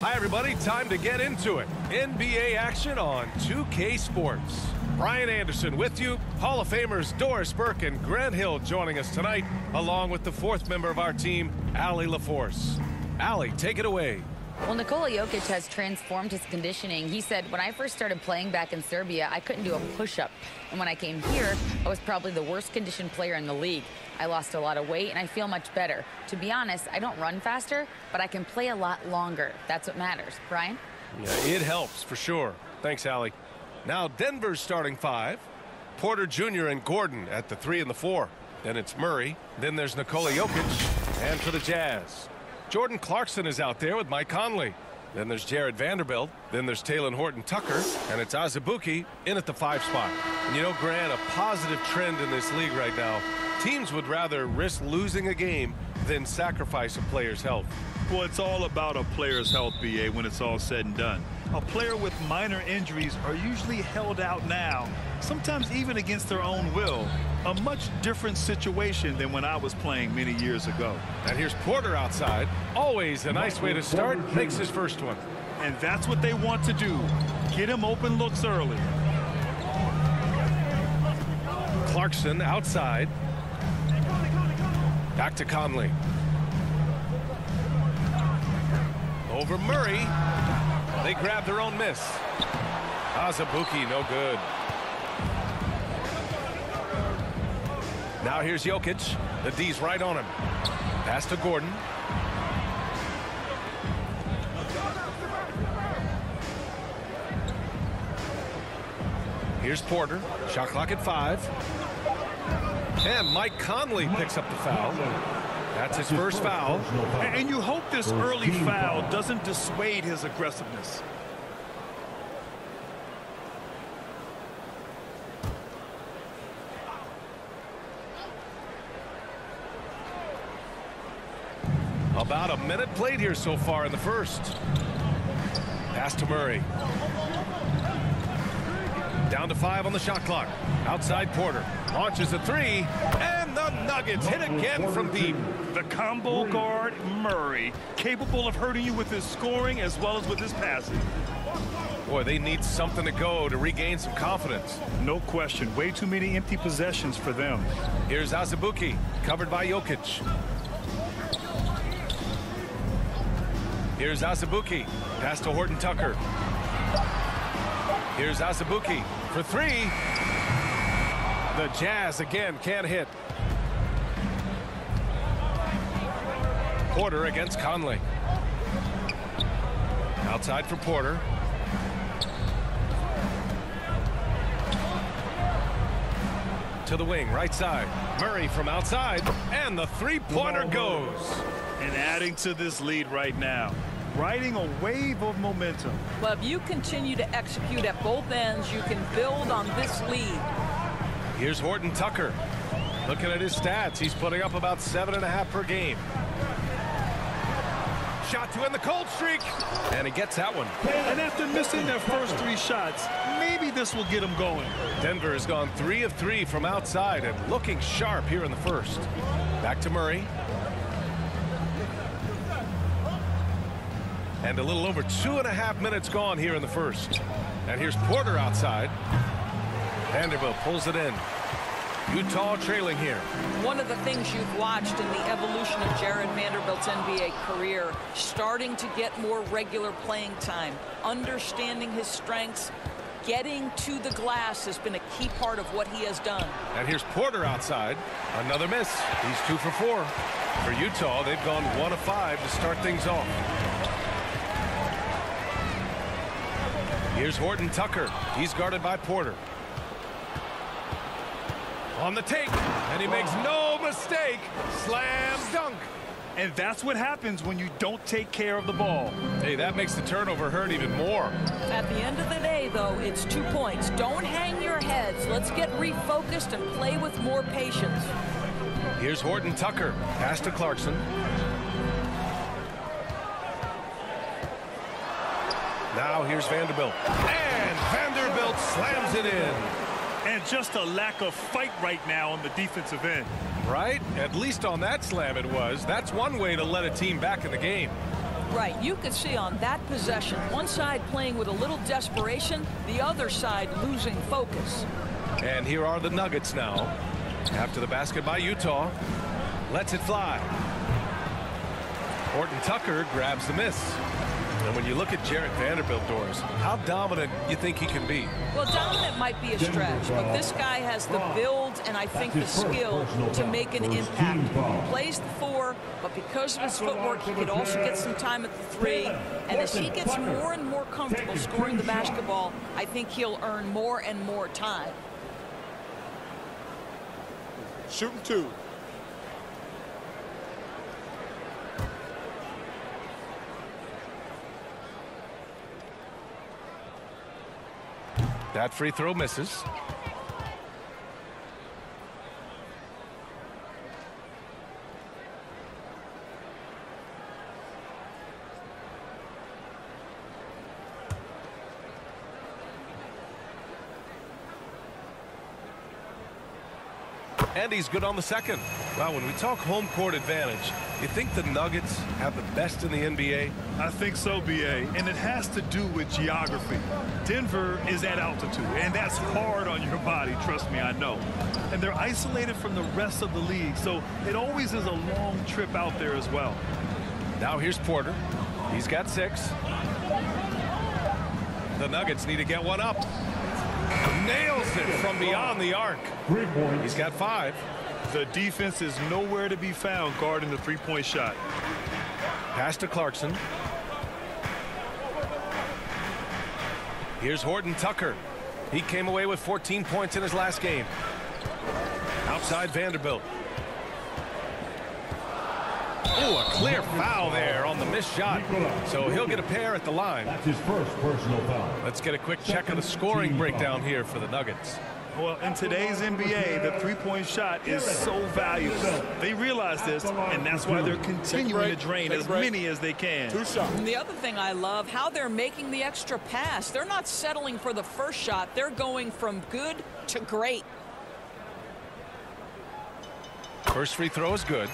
Hi, everybody. Time to get into it. NBA action on 2K Sports. Brian Anderson with you. Hall of Famers Doris Burke and Grant Hill joining us tonight, along with the fourth member of our team, Allie LaForce. Allie, take it away. Well, Nikola Jokic has transformed his conditioning. He said, when I first started playing back in Serbia, I couldn't do a push-up. And when I came here, I was probably the worst conditioned player in the league. I lost a lot of weight, and I feel much better. To be honest, I don't run faster, but I can play a lot longer. That's what matters. Brian? Yeah, it helps, for sure. Thanks, Allie. Now, Denver's starting five. Porter Jr. and Gordon at the 3 and the 4. Then it's Murray. Then there's Nikola Jokic. And for the Jazz, Jordan Clarkson is out there with Mike Conley. Then there's Jared Vanderbilt. Then there's Taylor Horton-Tucker. And it's Azubuike in at the 5 spot. And you know, Grant, a positive trend in this league right now. Teams would rather risk losing a game than sacrifice a player's health. Well, it's all about a player's health, BA, when it's all said and done. A player with minor injuries are usually held out now, sometimes even against their own will. A much different situation than when I was playing many years ago. And here's Porter outside. Always a nice way to start. Makes his first one. And that's what they want to do. Get him open looks early. Clarkson outside. Back to Conley. Over Murray. They grab their own miss. Azubuike, no good. Now here's Jokic. The D's right on him. Pass to Gordon. Here's Porter. Shot clock at 5. And Mike Conley picks up the foul. That's his first foul. And you hope this early foul doesn't dissuade his aggressiveness. About a minute played here so far in the first. Pass to Murray. Down to 5 on the shot clock. Outside Porter. Launches a 3. And the Nuggets hit again from deep. The combo guard, Murray, capable of hurting you with his scoring as well as with his passing. Boy, they need something to go to regain some confidence. No question. Way too many empty possessions for them. Here's Azubuike, covered by Jokic. Here's Azubuike. Pass to Horton-Tucker. Here's Azubuike for 3. The Jazz again can't hit. Porter against Conley. Outside for Porter. To the wing, right side. Murray from outside, and the 3-pointer goes. And adding to this lead right now, riding a wave of momentum. Well, if you continue to execute at both ends, you can build on this lead. Here's Horton-Tucker. Looking at his stats, he's putting up about 7.5 per game. Shot to end the cold streak, and he gets that one. And after missing their first 3 shots, maybe this will get them going. Denver has gone 3 of 3 from outside and looking sharp here in the first. Back to Murray. And a little over 2.5 minutes gone here in the first. And here's Porter outside. Vanderbilt pulls it in. Utah trailing here. One of the things you've watched in the evolution of Jared Vanderbilt's NBA career, starting to get more regular playing time, understanding his strengths, getting to the glass has been a key part of what he has done. And here's Porter outside. Another miss. He's 2 for 4. For Utah, they've gone 1 of 5 to start things off. Here's Horton-Tucker. He's guarded by Porter. On the take, and he makes no mistake. Slam dunk. And that's what happens when you don't take care of the ball. Hey, that makes the turnover hurt even more. At the end of the day, though, it's 2 points. Don't hang your heads. Let's get refocused and play with more patience. Here's Horton-Tucker. Pass to Clarkson. Now here's Vanderbilt. And Vanderbilt slams it in. And just a lack of fight right now on the defensive end. Right? At least on that slam it was. That's one way to let a team back in the game. Right. You could see on that possession, one side playing with a little desperation, the other side losing focus. And here are the Nuggets now. After the basket by Utah. Lets it fly. Horton-Tucker grabs the miss. And when you look at Jarred Vanderbilt, Doris, how dominant you think he can be? Well, dominant might be a stretch, but this guy has the build and I think the skill to make an impact. He plays the 4, but because of his footwork, he could also get some time at the 3. And as he gets more and more comfortable scoring the basketball, I think he'll earn more and more time. Shooting 2. That free throw misses. And he's good on the second. Well, when we talk home court advantage, you think the Nuggets have the best in the NBA? I think so, B.A., and it has to do with geography. Denver is at altitude, and that's hard on your body, trust me, I know. And they're isolated from the rest of the league, so it always is a long trip out there as well. Now here's Porter. He's got 6. The Nuggets need to get one up. Nails it from beyond the arc. He's got 5. The defense is nowhere to be found guarding the three-point shot. Pass to Clarkson. Here's Horton-Tucker. He came away with 14 points in his last game. Outside Vanderbilt. Oh, a clear foul there on the missed shot. So he'll get a pair at the line. That's his first personal foul. Let's get a quick check of the scoring breakdown here for the Nuggets. Well, in today's NBA, the three-point shot is so valuable. They realize this, and that's why they're continuing to drain as many as they can. 2 shots. And the other thing I love, how they're making the extra pass. They're not settling for the first shot. They're going from good to great. First free throw is good.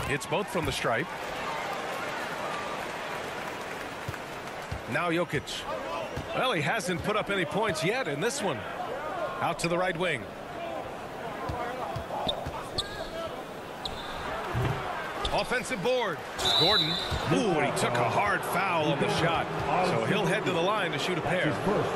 It's both from the stripe. Now Jokic. Well, he hasn't put up any points yet in this one. Out to the right wing. Offensive board. Gordon. Ooh, and he took a hard foul on the shot. So he'll head to the line to shoot a pair.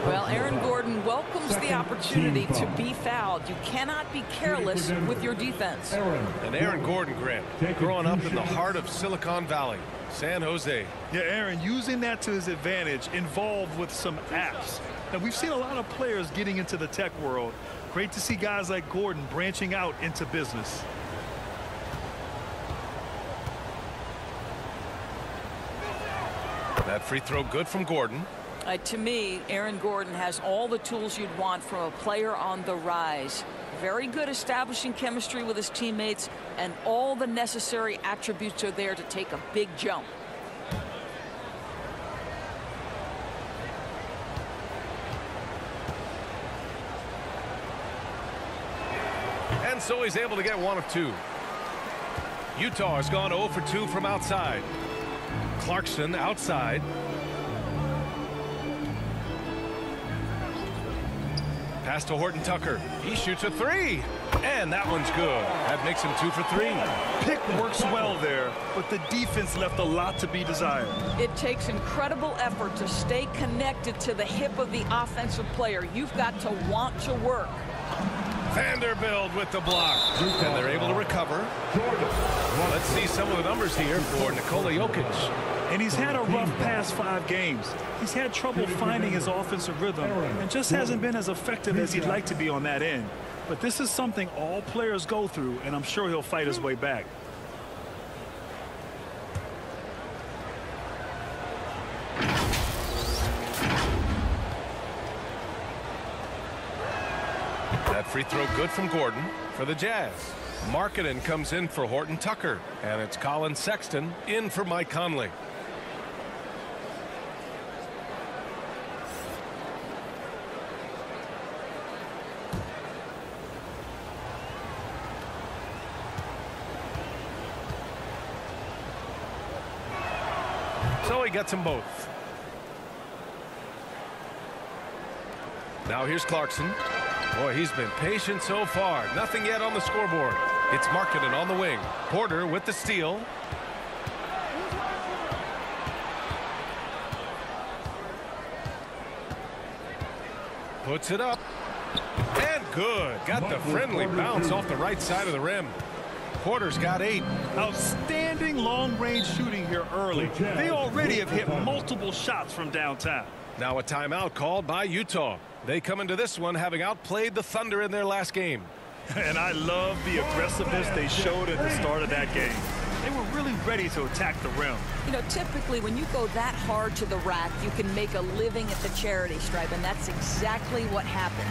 Well, Aaron Gordon welcomes the opportunity to be fouled. You cannot be careless with your defense. And Aaron Gordon, Grant, growing up in the heart of Silicon Valley, San Jose. Yeah, Aaron, using that to his advantage, involved with some apps. Now, we've seen a lot of players getting into the tech world. Great to see guys like Gordon branching out into business. That free throw good from Gordon. To me, Aaron Gordon has all the tools you'd want from a player on the rise. Very good establishing chemistry with his teammates, and all the necessary attributes are there to take a big jump. And so he's able to get 1 of 2. Utah has gone 0 for 2 from outside. Clarkson outside. Pass to Horton-Tucker. He shoots a 3. And that one's good. That makes him 2 for 3. Pick works well there, but the defense left a lot to be desired. It takes incredible effort to stay connected to the hip of the offensive player. You've got to want to work. Vanderbilt with the block. And they're able to recover. Let's see some of the numbers here for Nikola Jokic. And he's had a rough past 5 games. He's had trouble finding his offensive rhythm and just hasn't been as effective as he'd like to be on that end. But this is something all players go through, and I'm sure he'll fight his way back. That Free throw good from Gordon for the Jazz. Markkanen comes in for Horton-Tucker. And it's Colin Sexton in for Mike Conley. So he gets them both. Now here's Clarkson. Boy, he's been patient so far. Nothing yet on the scoreboard. It's Markkanen on the wing. Porter with the steal. Puts it up. And good. Got the friendly bounce off the right side of the rim. Porter's got 8. Outstanding long-range shooting here early. They already have hit multiple shots from downtown. Now a timeout called by Utah. They come into this one having outplayed the Thunder in their last game. And I love the aggressiveness they showed at the start of that game. They were really ready to attack the rim. You know, typically when you go that hard to the rack, you can make a living at the charity stripe, and that's exactly what happened.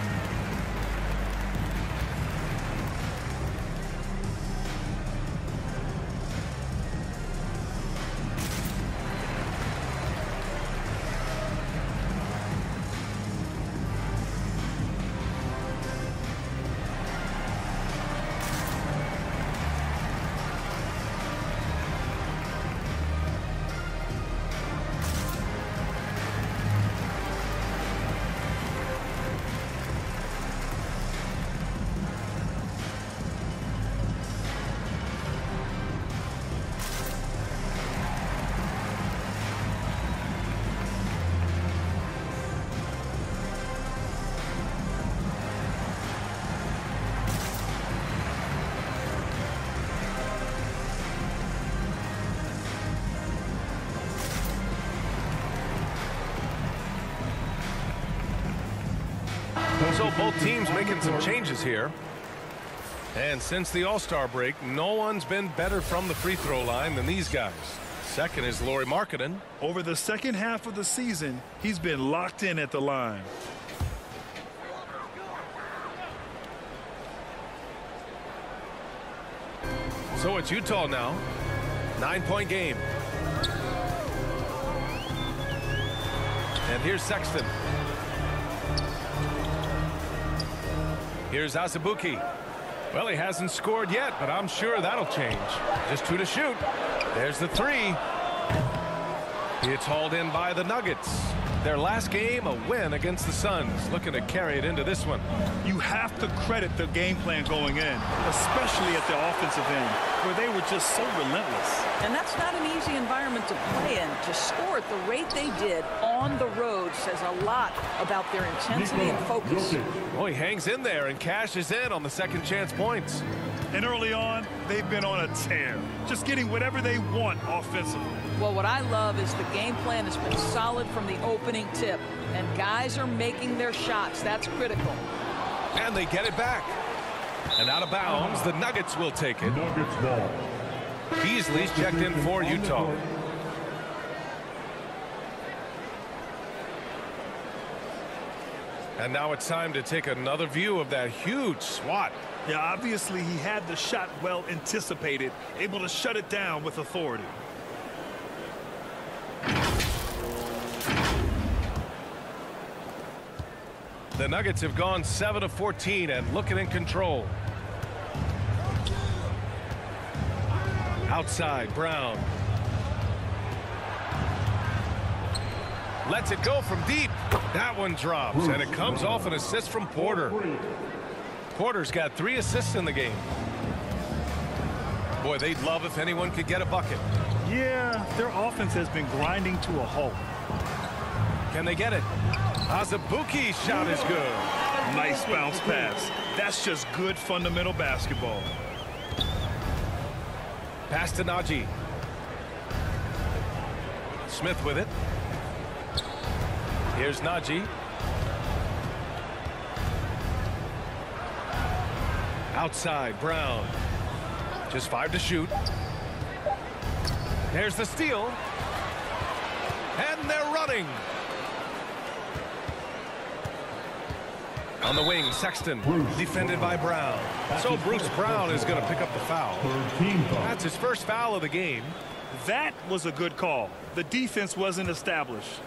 So both teams making some changes here. And since the All-Star break, no one's been better from the free throw line than these guys. Second is Lauri Markkanen. Over the second half of the season, he's been locked in at the line. So it's Utah now. 9-point game. And here's Sexton. Here's Azubuike. Well, he hasn't scored yet, but I'm sure that'll change. Just 2 to shoot. There's the 3. It's hauled in by the Nuggets. Their last game, a win against the Suns. Looking to carry it into this one. You have to credit the game plan going in, especially at the offensive end, where they were just so relentless. And that's not an easy environment to play in. To score at the rate they did on the road says a lot about their intensity and focus. Oh, he hangs in there and cashes in on the second chance points. And early on, they've been on a tear, just getting whatever they want offensively. Well, what I love is the game plan has been solid from the opening tip, and guys are making their shots. That's critical. And they get it back. And out of bounds, the Nuggets will take it. Nuggets ball. Beasley's checked in for Utah. And now it's time to take another view of that huge swat. Yeah, obviously he had the shot well anticipated, able to shut it down with authority. The Nuggets have gone 7 of 14 and looking in control. Outside, Brown. Lets it go from deep. That one drops, and it comes off an assist from Porter. Porter's got 3 assists in the game. Boy, they'd love if anyone could get a bucket. Yeah, their offense has been grinding to a halt. Can they get it? Azubuike's shot is good. Nice bounce pass. That's just good fundamental basketball. Pass to Najee. Smith with it. Here's Najee. Outside, Brown. Just 5 to shoot. There's the steal. And they're running. On the wing, Sexton, defended by Brown. So Bruce Brown is going to pick up the foul. That's his first foul of the game. That was a good call. The defense wasn't established.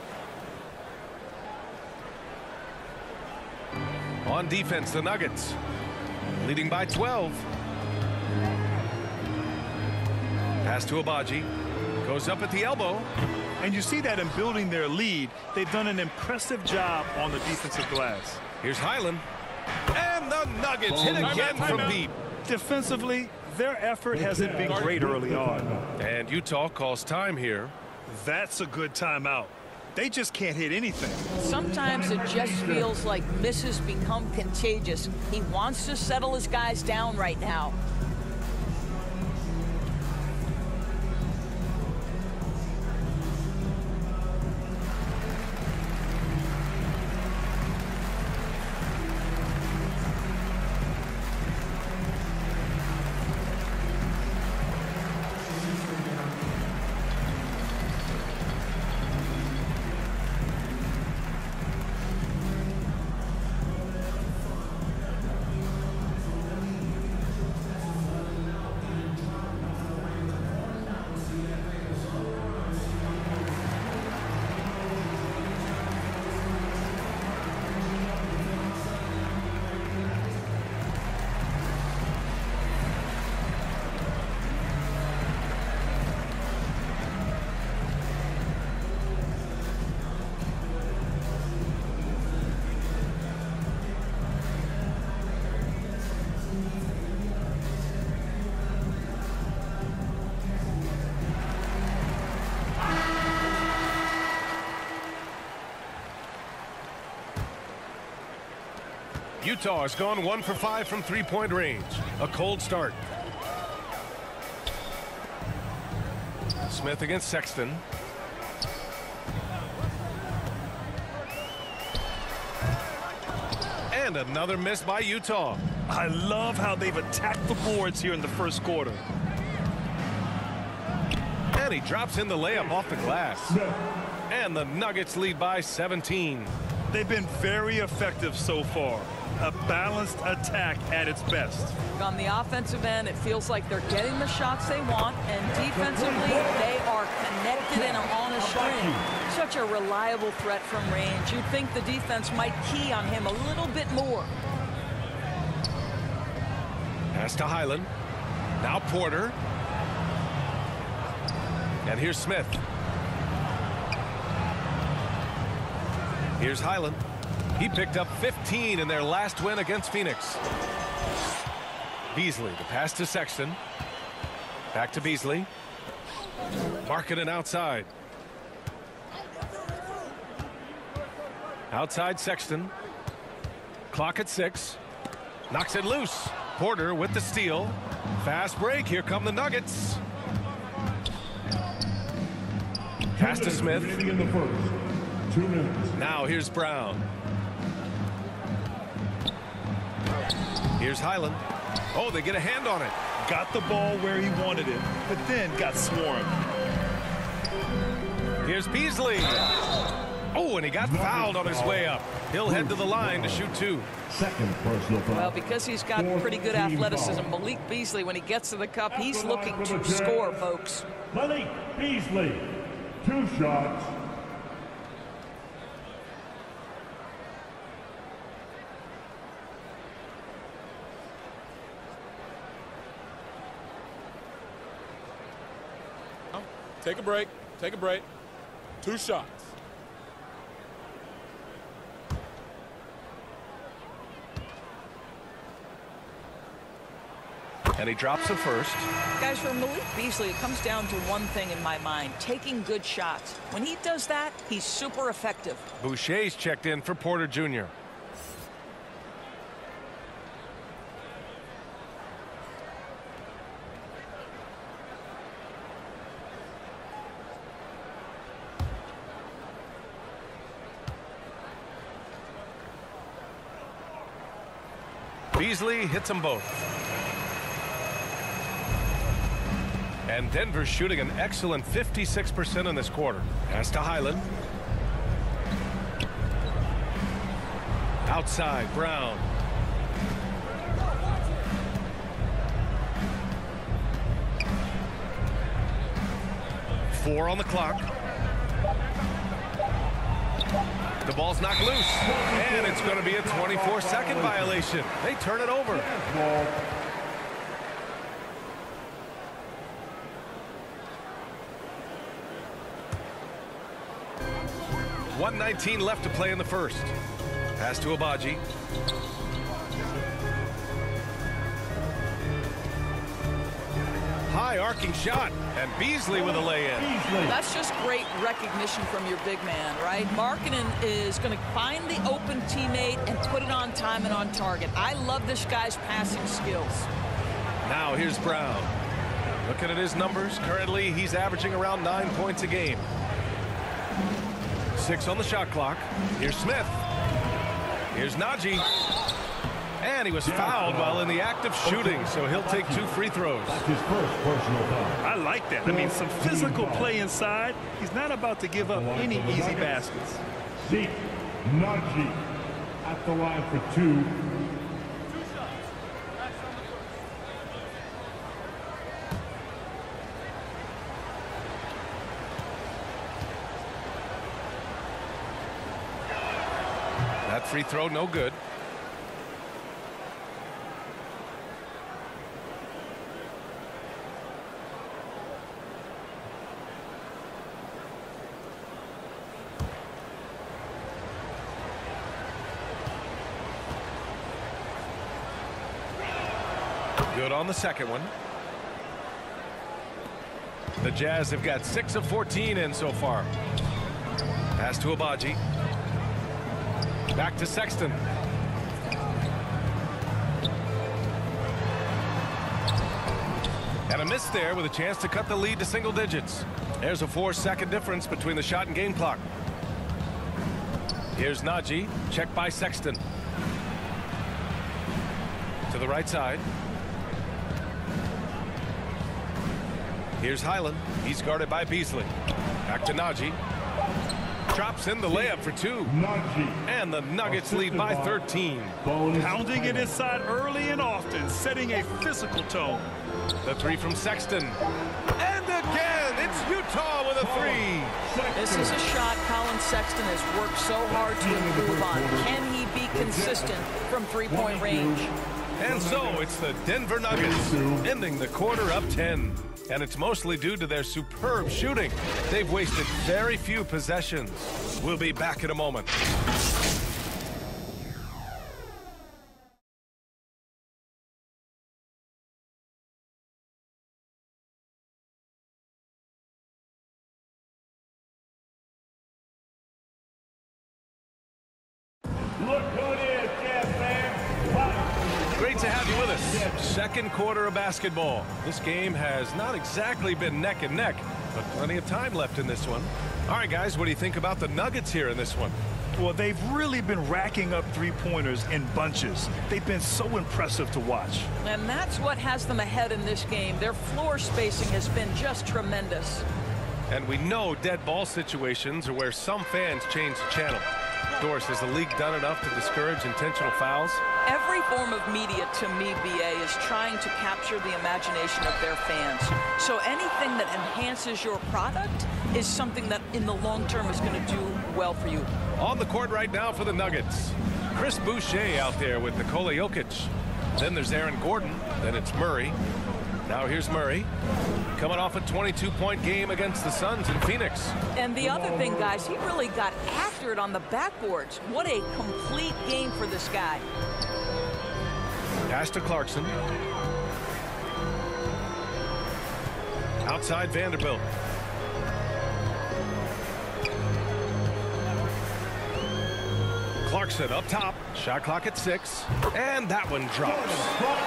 On defense, the Nuggets leading by 12. Pass to Abaji. Goes up at the elbow. And you see that in building their lead, they've done an impressive job on the defensive glass. Here's Highland. And the Nuggets hit again from deep. Defensively, their effort hasn't been great early on. And Utah calls time here. That's a good timeout. They just can't hit anything. Sometimes it just feels like misses become contagious. He wants to settle his guys down right now. Utah has gone 1 for 5 from three-point range. A cold start. Smith against Sexton. And another miss by Utah. I love how they've attacked the boards here in the first quarter. And he drops in the layup off the glass. And the Nuggets lead by 17. They've been very effective so far. A balanced attack at its best. On the offensive end, it feels like they're getting the shots they want, and defensively, they are connected and on a string. Such a reliable threat from range. You'd think the defense might key on him a little bit more. Pass to Highland. Now Porter. And here's Smith. Here's Highland. He picked up 15 in their last win against Phoenix. Beasley, the pass to Sexton. Back to Beasley. Marking it outside. Outside Sexton. Clock at 6. Knocks it loose. Porter with the steal. Fast break. Here come the Nuggets. Pass to Smith. In the first 2 minutes. Now here's Brown. Here's Highland. Oh, they get a hand on it. Got the ball where he wanted it, but then got swarmed. Here's Beasley. Oh, and he got fouled on his way up. He'll head to the line to shoot 2. Second personal foul. Well, because he's got pretty good athleticism, Malik Beasley, when he gets to the cup, he's looking to score, folks. Malik Beasley, 2 shots. Take a break. Take a break. 2 shots. And he drops the first. Guys, for Malik Beasley, it comes down to one thing in my mind, taking good shots. When he does that, he's super effective. Boucher's checked in for Porter Jr. Beasley hits them both. And Denver's shooting an excellent 56% in this quarter. Pass to Highland. Outside, Brown. Four on the clock. The ball's knocked loose, and it's going to be a 24-second violation. They turn it over. 1:19 left to play in the first. Pass to Abaji. High arcing shot, and Beasley with a lay-in. That's just great recognition from your big man, right? Markkanen is going to find the open teammate and put it on time and on target. I love this guy's passing skills. Now here's Brown. Looking at his numbers, currently he's averaging around 9 points a game. 6 on the shot clock. Here's Smith. Here's Najee. And he was fouled while in the act of shooting, so he'll take 2 free throws. His first personal foul. I like that. I mean, some physical play inside. He's not about to give up any easy baskets. Zeke Najee at the line for 2. That free throw, no good. Good on the second one. The Jazz have got 6 of 14 in so far. Pass to Abaji. Back to Sexton. And a miss there with a chance to cut the lead to single digits. There's a 4-second difference between the shot and game clock. Here's Najee. Checked by Sexton. To the right side. Here's Highland. He's guarded by Beasley. Back to Najee. Drops in the layup for 2. And the Nuggets lead by 13. Pounding it inside early and often, setting a physical tone. The 3 from Sexton. And again, it's Utah with a 3. This is a shot Colin Sexton has worked so hard to improve on. Can he be consistent from three-point range? And so it's the Denver Nuggets ending the quarter up 10. And it's mostly due to their superb shooting. They've wasted very few possessions. We'll be back in a moment. Great to have you with us. Second quarter of basketball. This game has not exactly been neck and neck, but plenty of time left in this one. All right, guys, what do you think about the Nuggets here in this one? Well, they've really been racking up three-pointers in bunches. They've been so impressive to watch. And that's what has them ahead in this game. Their floor spacing has been just tremendous. And we know dead ball situations are where some fans change the channel. Doris, has the league done enough to discourage intentional fouls? Every form of media, to me, BA, is trying to capture the imagination of their fans. So anything that enhances your product is something that in the long term is going to do well for you. On the court right now for the Nuggets. Chris Boucher out there with Nikola Jokic. Then there's Aaron Gordon. Then it's Murray. Now here's Murray. Coming off a 22-point game against the Suns in Phoenix. And the other thing, guys, he really got after it on the backboards. What a complete game for this guy. Pass to Clarkson. Outside Vanderbilt. Clarkson up top. Shot clock at 6. And that one drops.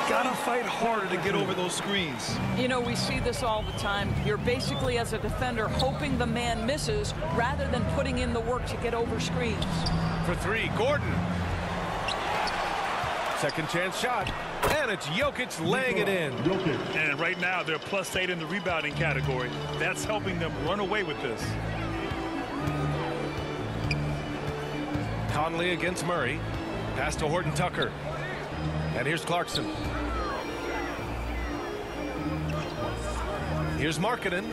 Gotta fight harder to get over those screens. You know, we see this all the time. You're basically, as a defender, hoping the man misses rather than putting in the work to get over screens. For 3, Gordon. Second chance shot. And it's Jokic laying it in. And right now, they're +8 in the rebounding category. That's helping them run away with this. Conley against Murray. Pass to Horton-Tucker. And here's Clarkson. Here's Markkanen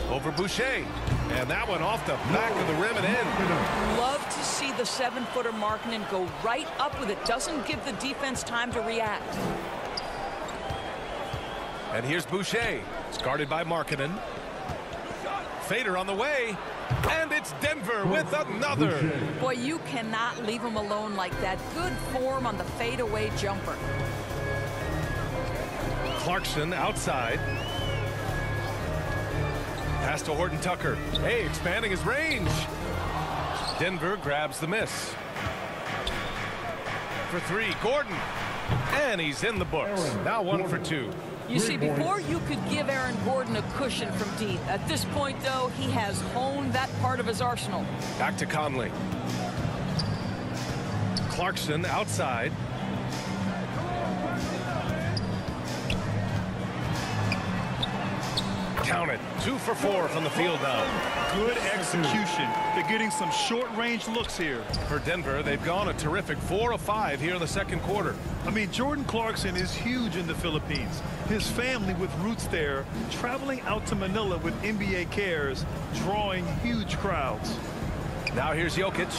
over Boucher. And that one off the back of the rim and in. Love to see the 7-footer Markkanen go right up with it. Doesn't give the defense time to react. And here's Boucher. It's guarded by Markkanen. Fader on the way. And it's Denver with another. Boy, you cannot leave him alone like that. Good form on the fadeaway jumper. Clarkson outside. Pass to Horton-Tucker. Hey, expanding his range. Denver grabs the miss. For three, Gordon. And he's in the books. Now 1 for 2. You see, before you could give Aaron Gordon a cushion from deep. At this point, though, he has honed that part of his arsenal. Back to Conley. Clarkson outside. Count it. 2 for 4 from the field now. Good execution. They're getting some short-range looks here. For Denver, they've gone a terrific 4 of 5 here in the second quarter. I mean, Jordan Clarkson is huge in the Philippines. His family with roots there, traveling out to Manila with NBA cares, drawing huge crowds. Now here's Jokic.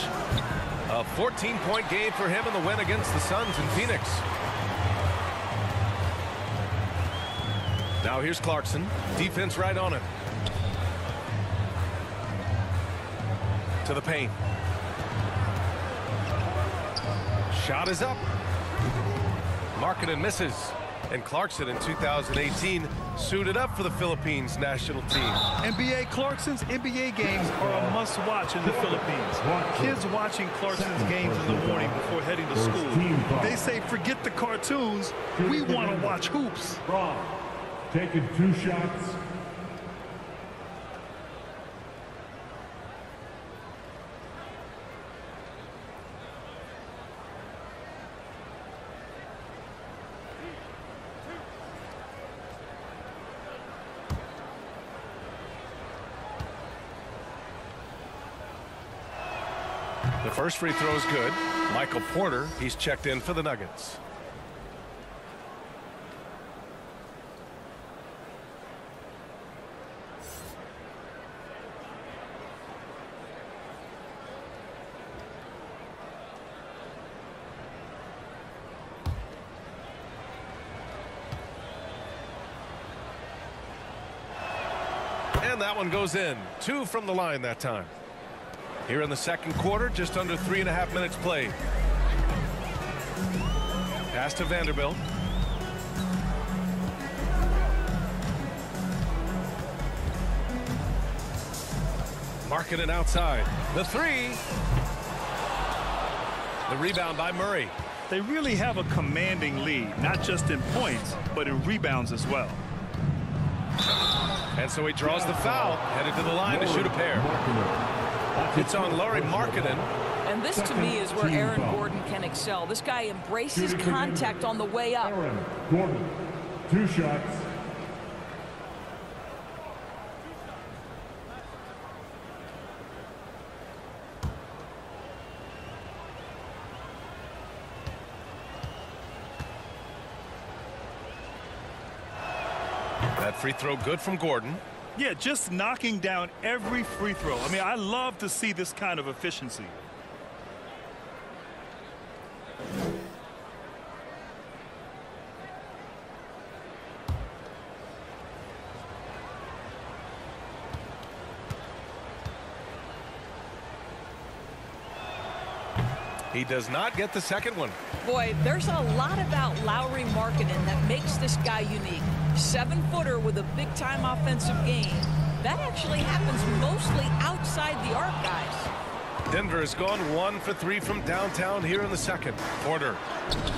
A 14-point game for him in the win against the Suns in Phoenix. Now here's Clarkson. Defense right on him. To the paint. Shot is up. Markkanen misses. And Clarkson in 2018 suited up for the Philippines national team. NBA Clarkson's NBA games are a must-watch in the Philippines. Kids watching Clarkson's games in the morning before heading to school. They say, forget the cartoons. We want to watch hoops. Taking 2 shots. The first free throw is good. Michael Porter, he's checked in for the Nuggets. And that one goes in. 2 from the line that time. Here in the second quarter, just under 3.5 minutes played. Pass to Vanderbilt. Markkanen outside. The 3. The rebound by Murray. They really have a commanding lead, not just in points, but in rebounds as well. And so he draws the foul, headed to the line to shoot a pair. It's on Lauri Markkanen. And this, to me, is where Aaron Gordon can excel. This guy embraces contact on the way up. Aaron Gordon, 2 shots. That free throw good from Gordon. Yeah, just knocking down every free throw. I mean, I love to see this kind of efficiency. He does not get the second one. Boy, there's a lot about Lauri Markkanen that makes this guy unique. 7-footer with a big-time offensive game. That actually happens mostly outside the arc, guys. Denver has gone 1 for 3 from downtown here in the second. Porter.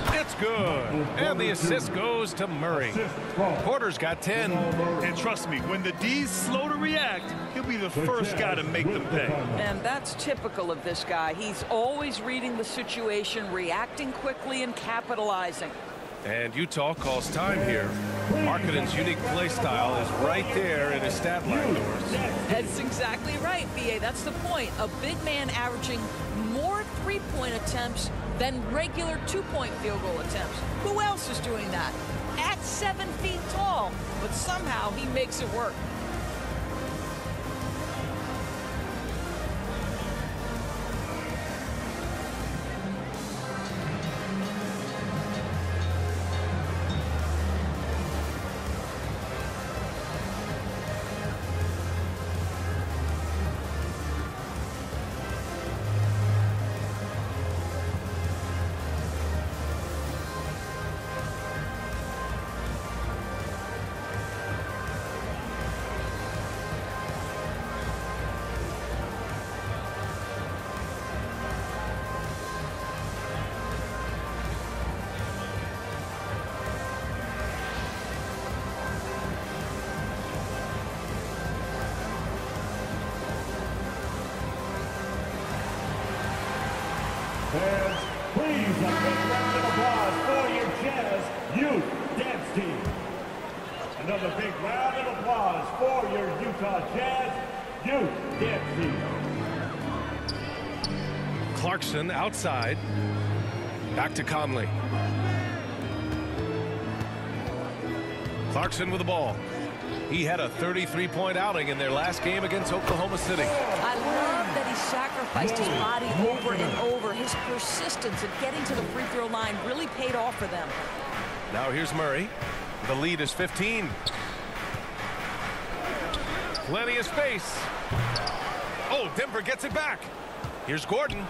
It's good. And the assist goes to Murray. Porter's got 10. And trust me, when the D's slow to react, he'll be the first guy to make them pay. And that's typical of this guy. He's always reading the situation, reacting quickly, and capitalizing. And Utah calls time here. Markkanen's unique play style is right there in his stat line doors. That's exactly right, B.A. That's the point. A big man averaging more three-point attempts than regular two-point field goal attempts. Who else is doing that? At 7 feet tall, but somehow he makes it work. Fans, please a big round of applause for your Jazz Youth Dance Team. Another big round of applause for your Utah Jazz Youth Dance Team. Clarkson outside. Back to Conley. Clarkson with the ball. He had a 33-point outing in their last game against Oklahoma City. I love that he sacrificed his body over and over. His persistence at getting to the free throw line really paid off for them. Now here's Murray. The lead is 15. Plenty of space. Oh, Denver gets it back. Here's Gordon.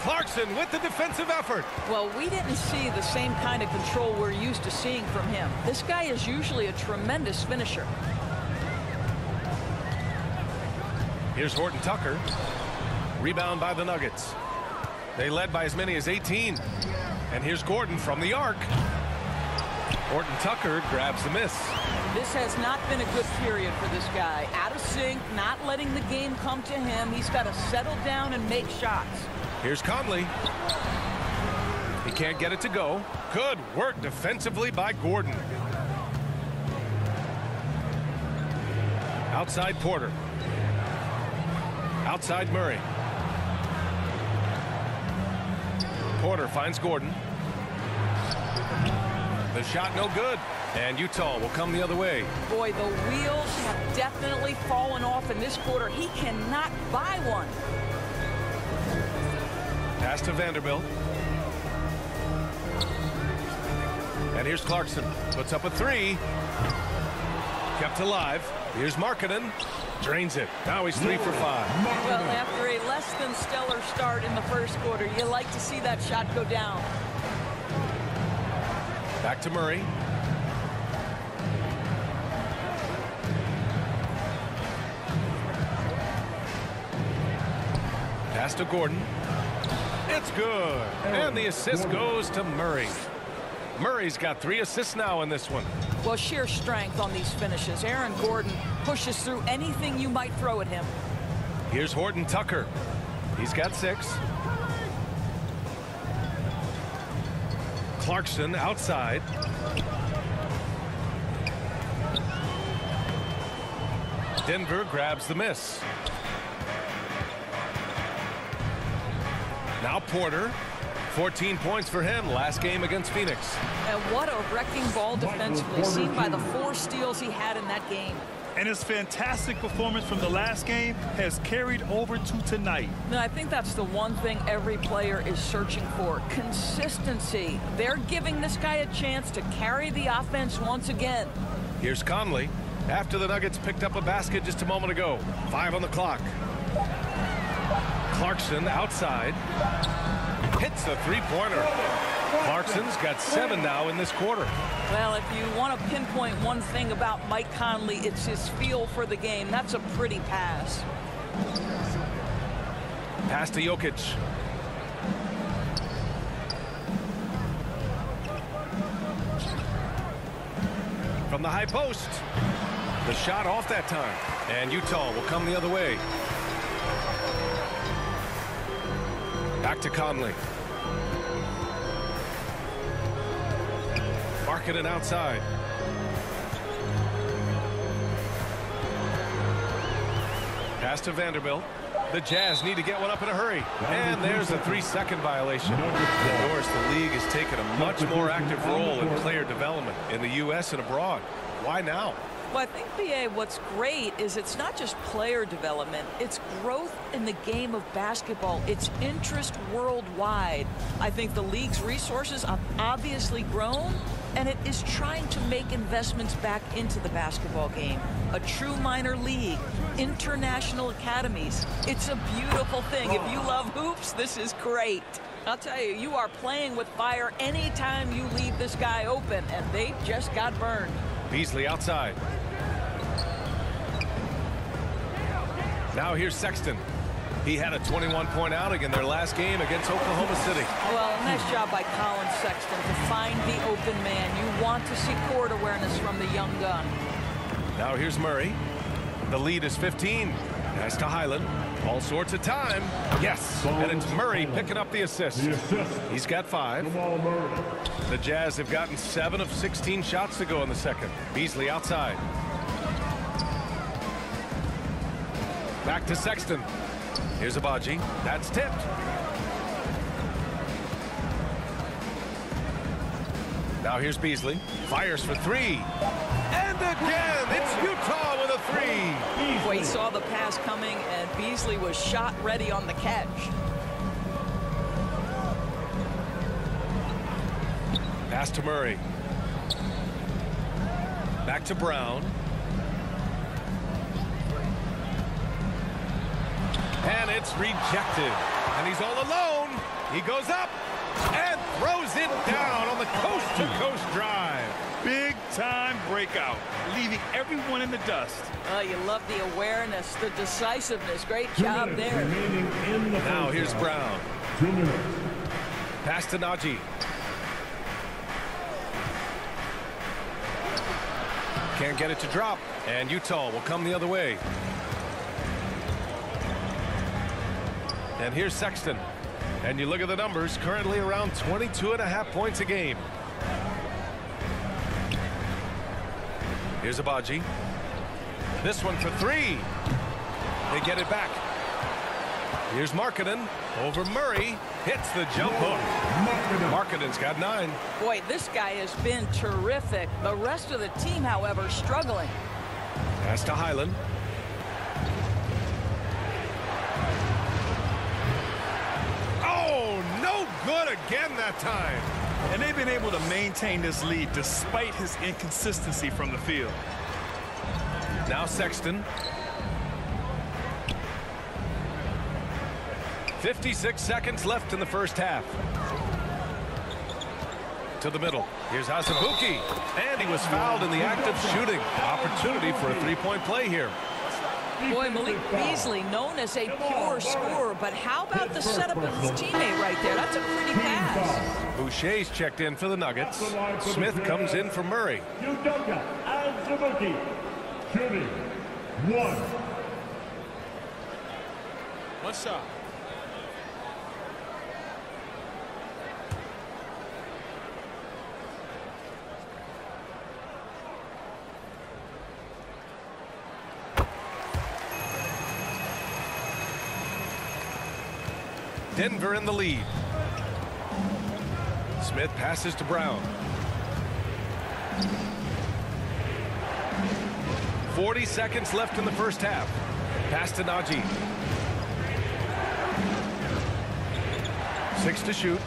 Clarkson with the defensive effort. Well, we didn't see the same kind of control we're used to seeing from him. This guy is usually a tremendous finisher. Here's Horton-Tucker. Rebound by the Nuggets. They led by as many as 18. And here's Gordon from the arc. Horton-Tucker grabs the miss. This has not been a good period for this guy. Out of sync, not letting the game come to him. He's got to settle down and make shots. Here's Conley. He can't get it to go. Good work defensively by Gordon. Outside Porter. Outside Murray. Porter finds Gordon. The shot no good. And Utah will come the other way. Boy, the wheels have definitely fallen off in this quarter. He cannot buy one. Pass to Vanderbilt. And here's Clarkson. Puts up a three. Kept alive. Here's Markkanen. Drains it. Now he's 3 for 5. Well, after a less than stellar start in the first quarter, you like to see that shot go down. Back to Murray. Pass to Gordon. It's good. And the assist goes to Murray. Murray's got 3 assists now in this one. Well, sheer strength on these finishes. Aaron Gordon pushes through anything you might throw at him. Here's Horton-Tucker. He's got 6. Clarkson outside. Denver grabs the miss. Now Porter. 14 points for him last game against Phoenix. And what a wrecking ball defensively, seen by the 4 steals he had in that game. And his fantastic performance from the last game has carried over to tonight. And I think that's the one thing every player is searching for. Consistency. They're giving this guy a chance to carry the offense once again. Here's Conley. After the Nuggets picked up a basket just a moment ago. 5 on the clock. Clarkson outside. Hits a three-pointer. Clarkson's got 7 now in this quarter. Well, if you want to pinpoint one thing about Mike Conley, it's his feel for the game. That's a pretty pass. Pass to Jokic. From the high post. The shot off that time. And Utah will come the other way. Back to Conley. Markkanen outside. Pass to Vanderbilt. The Jazz need to get one up in a hurry. And there's a 3-second violation. Of course, the league has taken a much more active role in player development in the U.S. and abroad. Why now? Well, I think, B.A., what's great is it's not just player development. It's growth in the game of basketball. It's interest worldwide. I think the league's resources have obviously grown, and it is trying to make investments back into the basketball game. A true minor league, international academies. It's a beautiful thing. If you love hoops, this is great. I'll tell you, you are playing with fire anytime you leave this guy open, and they just got burned. Beasley outside. Now here's Sexton. He had a 21-point outing in their last game against Oklahoma City. Well, nice job by Colin Sexton to find the open man. You want to see court awareness from the young gun. Now here's Murray. The lead is 15. Pass to Highland. All sorts of time. Yes, and it's Murray picking up the assist. He's got 5. The Jazz have gotten 7 of 16 shots to go in the second. Beasley outside. Back to Sexton. Here's Abaji. That's tipped. Now here's Beasley. Fires for 3. And again, it's Utah with a 3. Boy, he saw the pass coming, and Beasley was shot ready on the catch. Pass to Murray. Back to Brown. And it's rejected. And he's all alone. He goes up and throws it down on the coast-to-coast drive. Big-time breakout, leaving everyone in the dust. You love the awareness, the decisiveness. Great job there. Now here's Brown. 2 minutes. Pass to Najee. Can't get it to drop. And Utah will come the other way. And here's Sexton. And you look at the numbers, currently around 22.5 points a game. Here's Abaji. This one for 3. They get it back. Here's Markkanen over Murray. Hits the jump hook. Markkanen's got 9. Boy, this guy has been terrific. The rest of the team, however, struggling. Pass to Highland. Oh, no good again that time. And they've been able to maintain this lead despite his inconsistency from the field. Now Sexton. 56 seconds left in the first half. To the middle. Here's Azubuike. And he was fouled in the act of shooting. Opportunity for a 3-point play here. Boy, Malik Beasley, known as a pure scorer, but how about the setup of his teammate right there? That's a pretty pass. Boucher's checked in for the Nuggets. Smith comes in for Murray. Udoka Azubuike. Shooting. 1. One shot. Denver in the lead. Smith passes to Brown. 40 seconds left in the first half. Pass to Najee. 6 to shoot.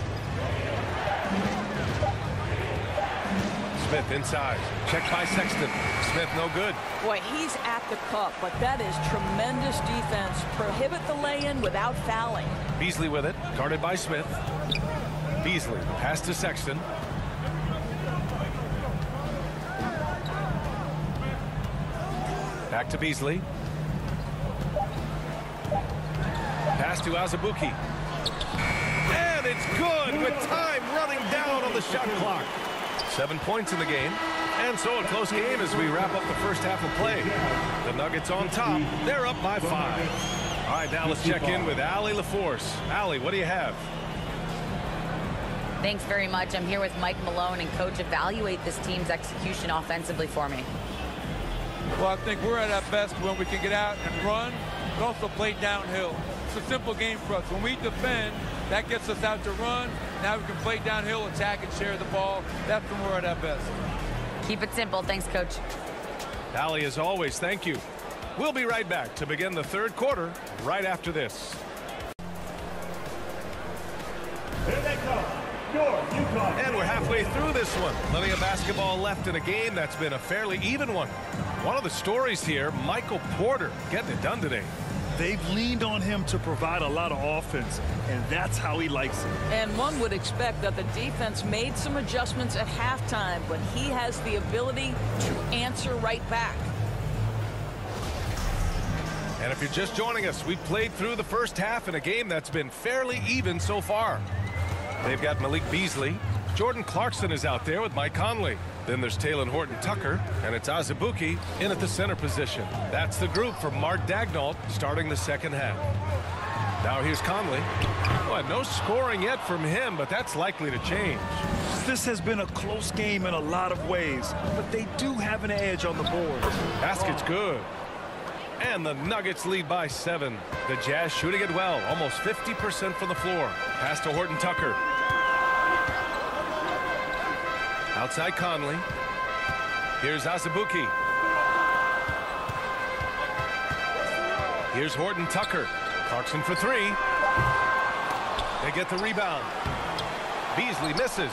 Smith inside. Checked by Sexton. Smith no good. Boy, he's at the cup, but that is tremendous defense. Prohibit the lay-in without fouling. Beasley with it. Guarded by Smith. Beasley. Pass to Sexton. Back to Beasley. Pass to Azubuike. And it's good with time running down on the shot clock. 7 points in the game. And so a close game as we wrap up the first half of play. The Nuggets on top. They're up by 5. All right, now let's check in with Allie LaForce. Allie, what do you have? Thanks very much. I'm here with Mike Malone, and Coach, evaluate this team's execution offensively for me. Well, I think we're at our best when we can get out and run but also play downhill. It's a simple game for us. When we defend, that gets us out to run. Now we can play downhill, attack, and share the ball. That's when we're at our best. Keep it simple. Thanks, Coach. Allie, as always, thank you. We'll be right back to begin the third quarter right after this. Here they come. Your Utah. And we're halfway through this one. Plenty of basketball left in a game that's been a fairly even one. One of the stories here, Michael Porter getting it done today. They've leaned on him to provide a lot of offense, and that's how he likes it. And one would expect that the defense made some adjustments at halftime, but he has the ability to answer right back. And if you're just joining us, we've played through the first half in a game that's been fairly even so far. They've got Malik Beasley. Jordan Clarkson is out there with Mike Conley. Then there's Taylor Horton-Tucker, and it's Azubuike in at the center position. That's the group for Mark Daigneault starting the second half. Now here's Conley. Well, no scoring yet from him, but that's likely to change. This has been a close game in a lot of ways, but they do have an edge on the board. Basket's good. And the Nuggets lead by 7. The Jazz shooting it well, almost 50% from the floor. Pass to Horton-Tucker. Outside Conley. Here's Azubuike. Here's Horton-Tucker. Clarkson for 3. They get the rebound. Beasley misses.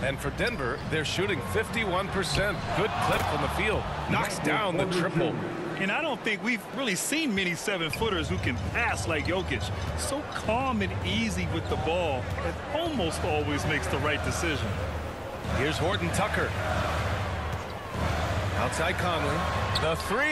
And for Denver, they're shooting 51%. Good clip from the field. Knocks down the triple. And I don't think we've really seen many 7-footers who can pass like Jokic. So calm and easy with the ball, and almost always makes the right decision. Here's Horton-Tucker. Outside Conley. The 3.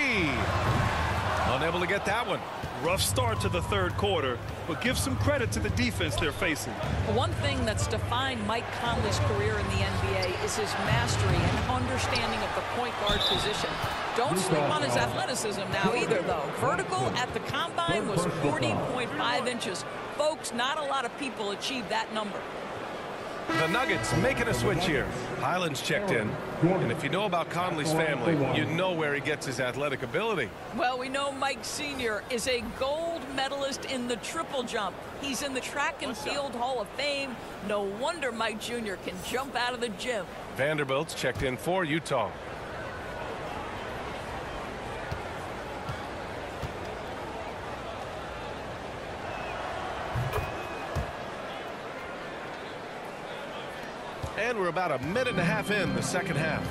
Unable to get that one. Rough start to the third quarter, but give some credit to the defense they're facing. One thing that's defined Mike Conley's career in the NBA is his mastery and understanding of the point guard position. Don't sleep on his athleticism now either, though. Vertical at the combine was 40.5 inches. Folks, not a lot of people achieve that number. The Nuggets making a switch here. Highland's checked in. And if you know about Conley's family, you know where he gets his athletic ability. Well, we know Mike Sr. is a gold medalist in the triple jump. He's in the track and field Hall of Fame. No wonder Mike Jr. can jump out of the gym. Vanderbilt's checked in for Utah. And we're about a minute and a half in the second half.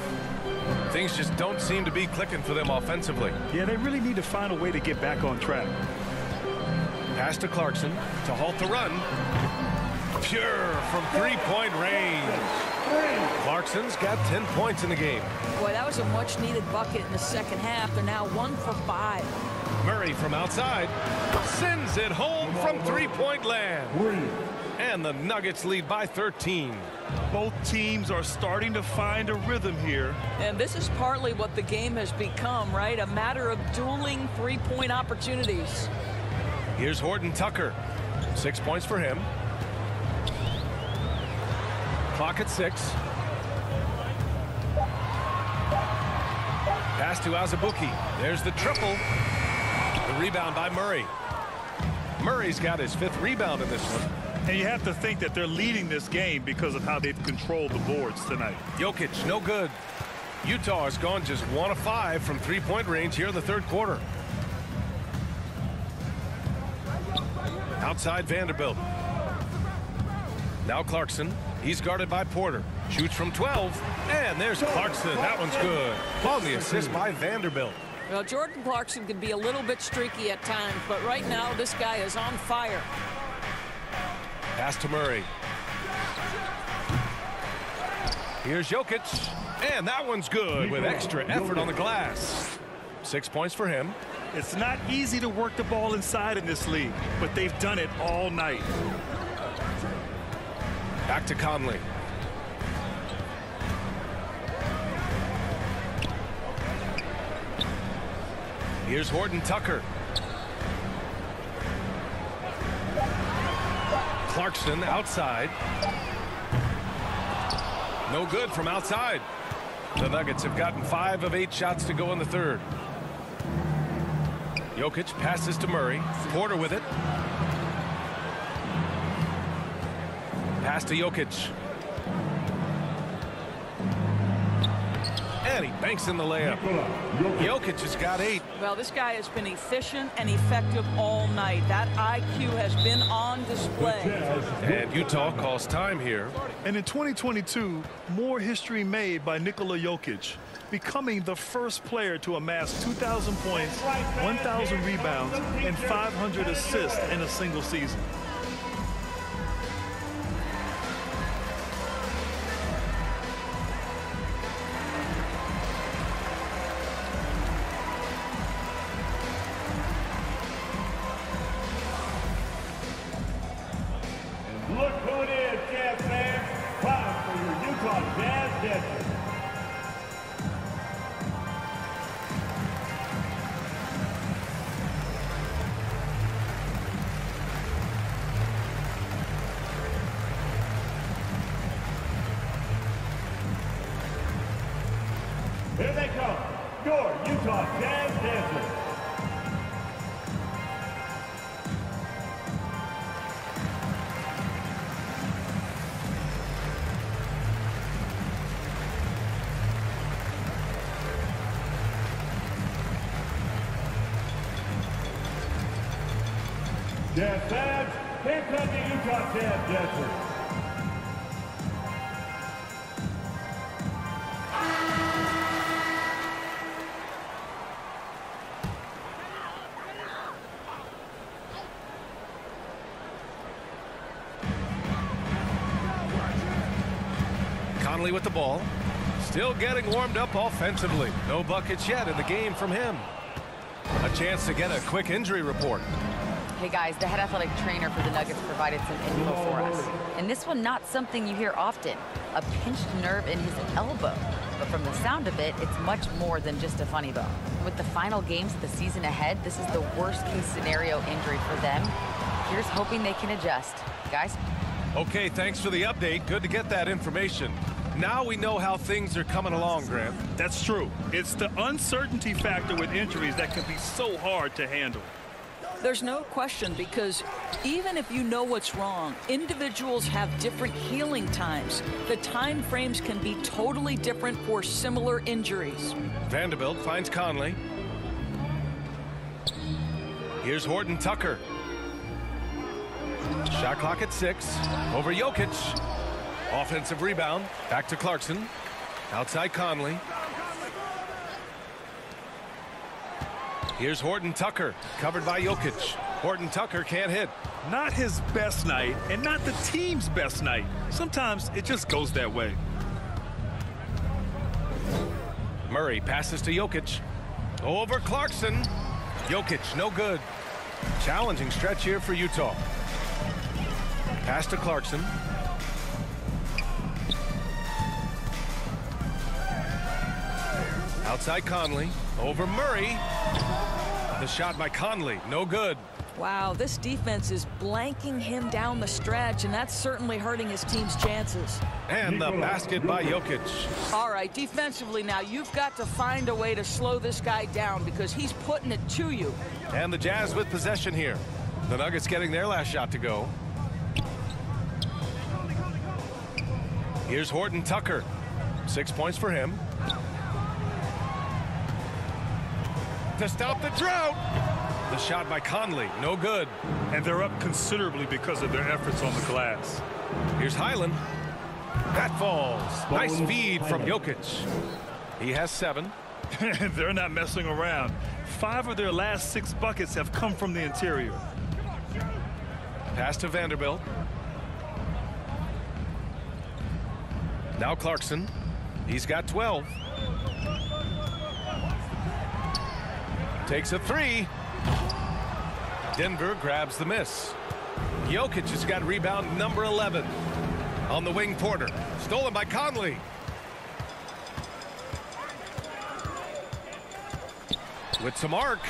Things just don't seem to be clicking for them offensively. Yeah, they really need to find a way to get back on track. Pass to Clarkson to halt the run. Pure from three-point range. Clarkson's got 10 points in the game. Boy, that was a much-needed bucket in the second half. They're now 1 for 5. Murray from outside sends it home from three-point land. And the Nuggets lead by 13. Both teams are starting to find a rhythm here. And this is partly what the game has become, right? A matter of dueling three-point opportunities. Here's Horton-Tucker. 6 points for him. Clock at 6. Pass to Azubuike. There's the triple. The rebound by Murray. Murray's got his 5th rebound in this one. And you have to think that they're leading this game because of how they've controlled the boards tonight. Jokic, no good. Utah has gone just 1 of 5 from three-point range here in the third quarter. Outside Vanderbilt. Now Clarkson. He's guarded by Porter. Shoots from 12. And there's Clarkson. That one's good. On the assist by Vanderbilt. Well, Jordan Clarkson can be a little bit streaky at times, but right now this guy is on fire. Pass to Murray. Here's Jokic. And that one's good with extra effort on the glass. 6 points for him. It's not easy to work the ball inside in this league, but they've done it all night. Back to Conley. Here's Horton-Tucker. Clarkson outside. No good from outside. The Nuggets have gotten 5 of 8 shots to go in the third. Jokic passes to Murray. Porter with it. Pass to Jokic. And he banks in the layup. Jokic has got 8. Well, this guy has been efficient and effective all night. That IQ has been on display. And Utah calls time here. And in 2022, more history made by Nikola Jokic, becoming the first player to amass 2,000 points, 1,000 rebounds, and 500 assists in a single season. Look who it is, Jazz fans. Time for your Utah Jazz Desert. Here they come, your Utah Jazz Dancers. Jazz fans, here come the Utah Jazz Dancers. Conley with the ball. Still getting warmed up offensively. No buckets yet in the game from him. A chance to get a quick injury report. Hey guys, the head athletic trainer for the Nuggets provided some info for us. And this one, not something you hear often. A pinched nerve in his elbow. But from the sound of it, it's much more than just a funny bone. With the final games of the season ahead, this is the worst case scenario injury for them. Here's hoping they can adjust. Guys? Okay, thanks for the update. Good to get that information. Now we know how things are coming along, Grant. That's true. It's the uncertainty factor with injuries that can be so hard to handle. There's no question, because even if you know what's wrong, individuals have different healing times. The time frames can be totally different for similar injuries. Vanderbilt finds Conley. Here's Horton-Tucker. Shot clock at 6. Over Jokic. Offensive rebound. Back to Clarkson. Outside Conley. Here's Horton-Tucker, covered by Jokic. Horton-Tucker can't hit. Not his best night, and not the team's best night. Sometimes it just goes that way. Murray passes to Jokic. Over Clarkson. Jokic, no good. Challenging stretch here for Utah. Pass to Clarkson. Outside Conley. Over Murray. The shot by Conley, no good. Wow, this defense is blanking him down the stretch, and that's certainly hurting his team's chances. And the basket by Jokic. All right, defensively now, you've got to find a way to slow this guy down because he's putting it to you. And the Jazz with possession here. The Nuggets getting their last shot to go. Here's Horton-Tucker. 6 points for him. To stop the drought. The shot by Conley, no good. And they're up considerably because of their efforts on the glass. Here's Highland. That falls. Nice feed from Jokic. He has 7. They're not messing around. 5 of their last 6 buckets have come from the interior. Pass to Vanderbilt. Now Clarkson. He's got 12. Takes a 3. Denver grabs the miss. Jokic has got rebound number 11. On the wing, Porter. Stolen by Conley. With some arc.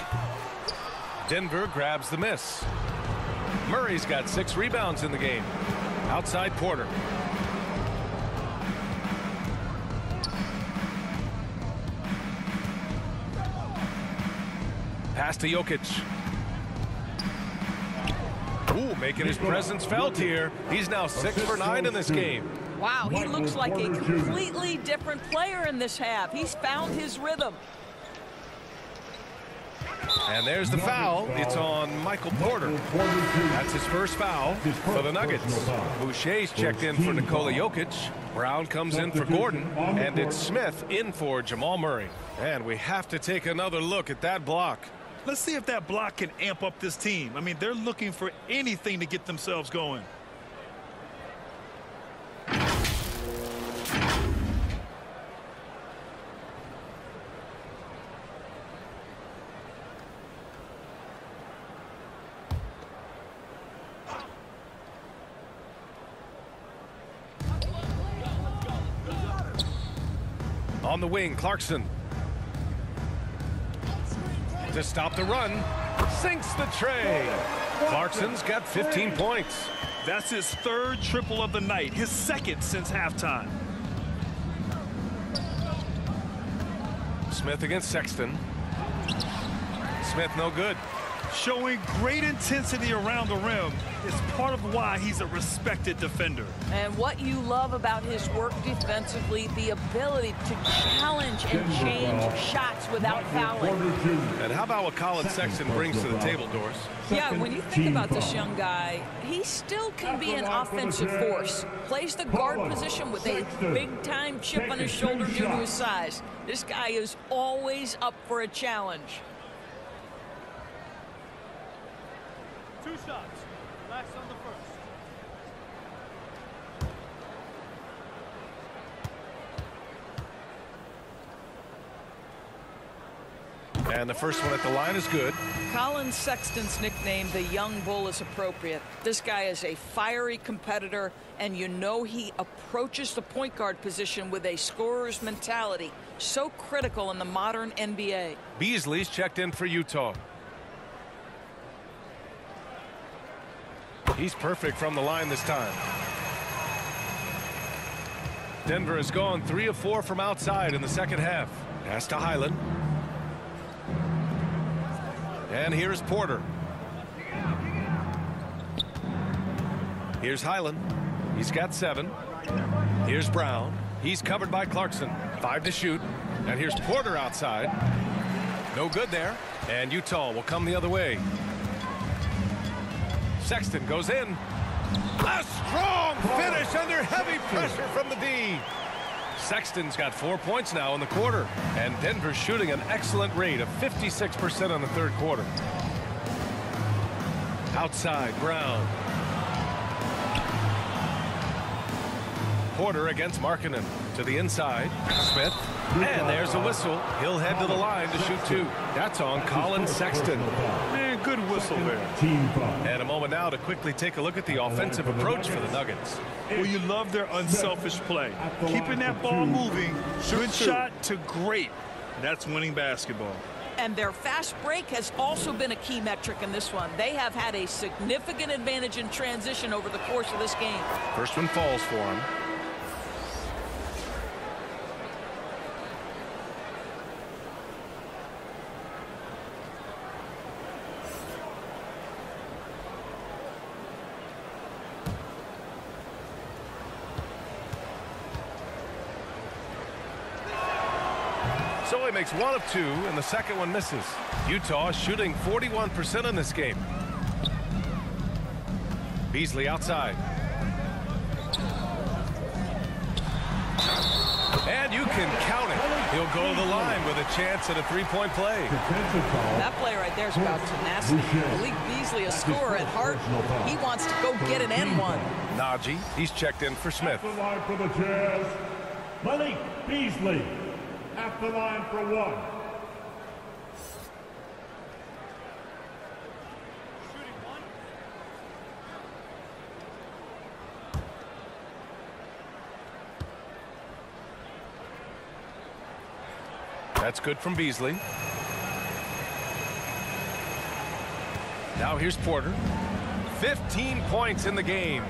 Denver grabs the miss. Murray's got 6 rebounds in the game. Outside Porter. Pass to Jokic. Ooh, making his presence felt here. He's now 6 for 9 in this game. Wow, he looks like a completely different player in this half. He's found his rhythm. And there's the foul. It's on Michael Porter. That's his first foul for the Nuggets. Boucher's checked in for Nikola Jokic. Brown comes in for Gordon. And it's Smith in for Jamal Murray. And we have to take another look at that block. Let's see if that block can amp up this team. I mean, they're looking for anything to get themselves going. On the wing, Clarkson. To stop the run, sinks the tray. Clarkson's got 15 points. That's his third triple of the night, his second since halftime. Smith against Sexton. Smith no good. Showing great intensity around the rim is part of why he's a respected defender. And what you love about his work defensively, the ability to challenge and change shots without fouling. And how about what Colin Sexton brings to the table, Doris? Yeah, when you think about this young guy, he still can be an offensive force. Plays the guard position with a big-time chip on his shoulder due to his size. This guy is always up for a challenge. 2 shots. Relax on the first. And the first one at the line is good. Colin Sexton's nickname, the Young Bull, is appropriate. This guy is a fiery competitor, and you know he approaches the point guard position with a scorer's mentality. So critical in the modern NBA. Beasley's checked in for Utah. He's perfect from the line this time. Denver has gone 3 of 4 from outside in the second half. Pass to Highland. And here's Porter. Here's Highland. He's got 7. Here's Brown. He's covered by Clarkson. 5 to shoot. And here's Porter outside. No good there. And Utah will come the other way. Sexton goes in. A strong finish under heavy pressure from the D. Sexton's got 4 points now in the quarter. And Denver's shooting an excellent rate of 56% in the third quarter. Outside, Brown. Porter against Markkanen. To the inside, Smith. And there's a whistle. He'll head to the line to shoot 2. That's on Colin Sexton. Man, good whistle there. And a moment now to quickly take a look at the offensive approach for the Nuggets. Well, you love their unselfish play. Keeping that ball moving. Good shot to great. That's winning basketball. And their fast break has also been a key metric in this one. They have had a significant advantage in transition over the course of this game. First one falls for him. So he makes 1 of 2, and the second one misses. Utah shooting 41% in this game. Beasley outside. And you can count it. He'll go to the line with a chance at a 3-point play. That play right there is about tenacity. Malik Beasley, a scorer at heart. He wants to go get an N1. Najee, he's checked in for Smith. At the line for the Jazz, Malik Beasley. At the line for 1. That's good from Beasley. Now here's Porter. 15 points in the game.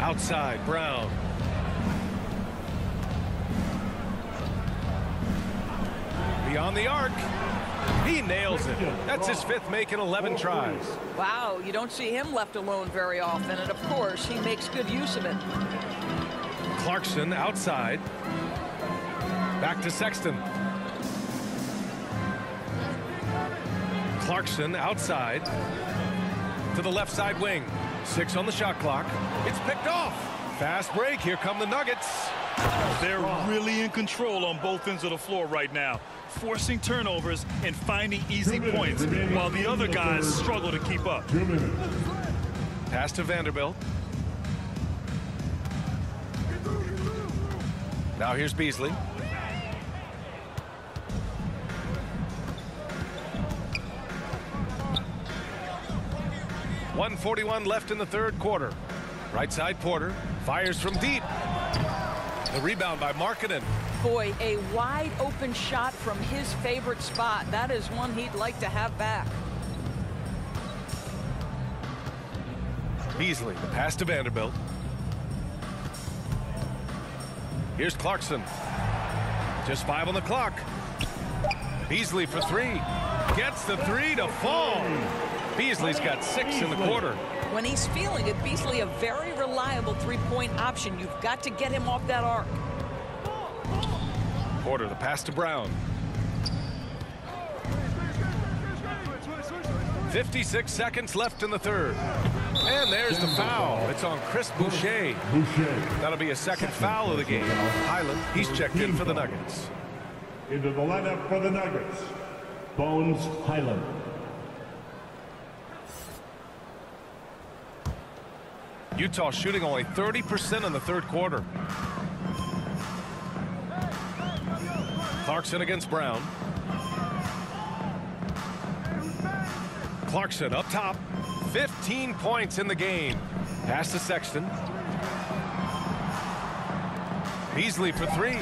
Outside, Brown. Beyond the arc. He nails it. That's his 5th make in 11 tries. Wow, you don't see him left alone very often, and of course, he makes good use of it. Clarkson outside. Back to Sexton. Clarkson outside to the left side wing. 6 on the shot clock. It's picked off. Fast break. Here come the Nuggets. They're really in control on both ends of the floor right now, forcing turnovers and finding easy points while the other guys struggle to keep up. Pass to Vanderbilt. Now here's Beasley. .141 left in the 3rd quarter. Right side Porter fires from deep. The rebound by Markkanen. Boy, a wide open shot from his favorite spot. That is one he'd like to have back. Beasley, the pass to Vanderbilt. Here's Clarkson. Just 5 on the clock. Beasley for 3. Gets the 3 to fall. Beasley's got 6 in the quarter. When he's feeling it, Beasley a very reliable 3-point option. You've got to get him off that arc. Porter, the pass to Brown. 56 seconds left in the 3rd. And there's the foul. It's on Chris Boucher. That'll be a 2nd foul of the game. Highland, he's checked in for the Nuggets. Into the lineup for the Nuggets, Bones Highland. Utah shooting only 30% in the 3rd quarter. Clarkson against Brown. Clarkson up top. 15 points in the game. Pass to Sexton. Beasley for 3.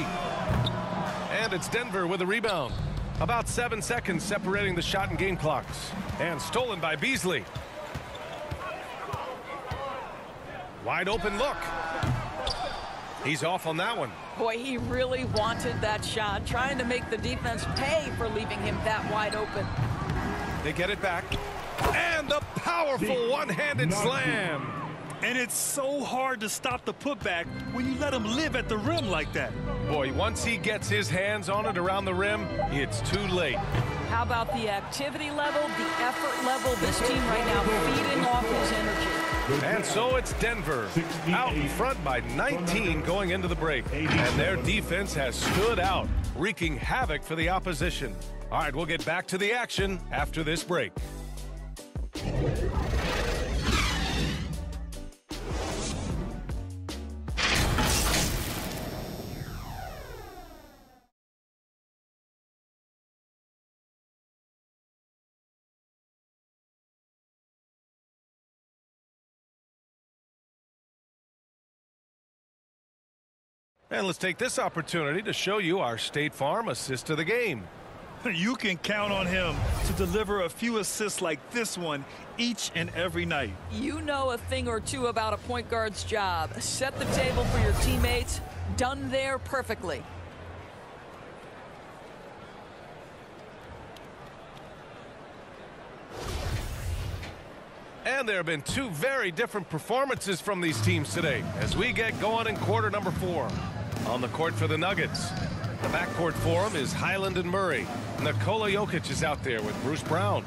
And it's Denver with a rebound. About 7 seconds separating the shot and game clocks. And stolen by Beasley. Wide open look. He's off on that one. Boy, he really wanted that shot, trying to make the defense pay for leaving him that wide open. They get it back. And the powerful one-handed slam. And it's so hard to stop the putback when you let him live at the rim like that. Boy, once he gets his hands on it around the rim, it's too late. How about the activity level, the effort level? This team right now feeding off his energy. And so it's Denver out in front by 19 going into the break. And their defense has stood out, wreaking havoc for the opposition. All right, we'll get back to the action after this break. And let's take this opportunity to show you our State Farm assist of the game. You can count on him to deliver a few assists like this one each and every night. You know a thing or two about a point guard's job. Set the table for your teammates. Done there perfectly. And there have been 2 very different performances from these teams today as we get going in quarter number 4. On the court for the Nuggets, the backcourt for him is Highland and Murray. Nikola Jokic is out there with Bruce Brown.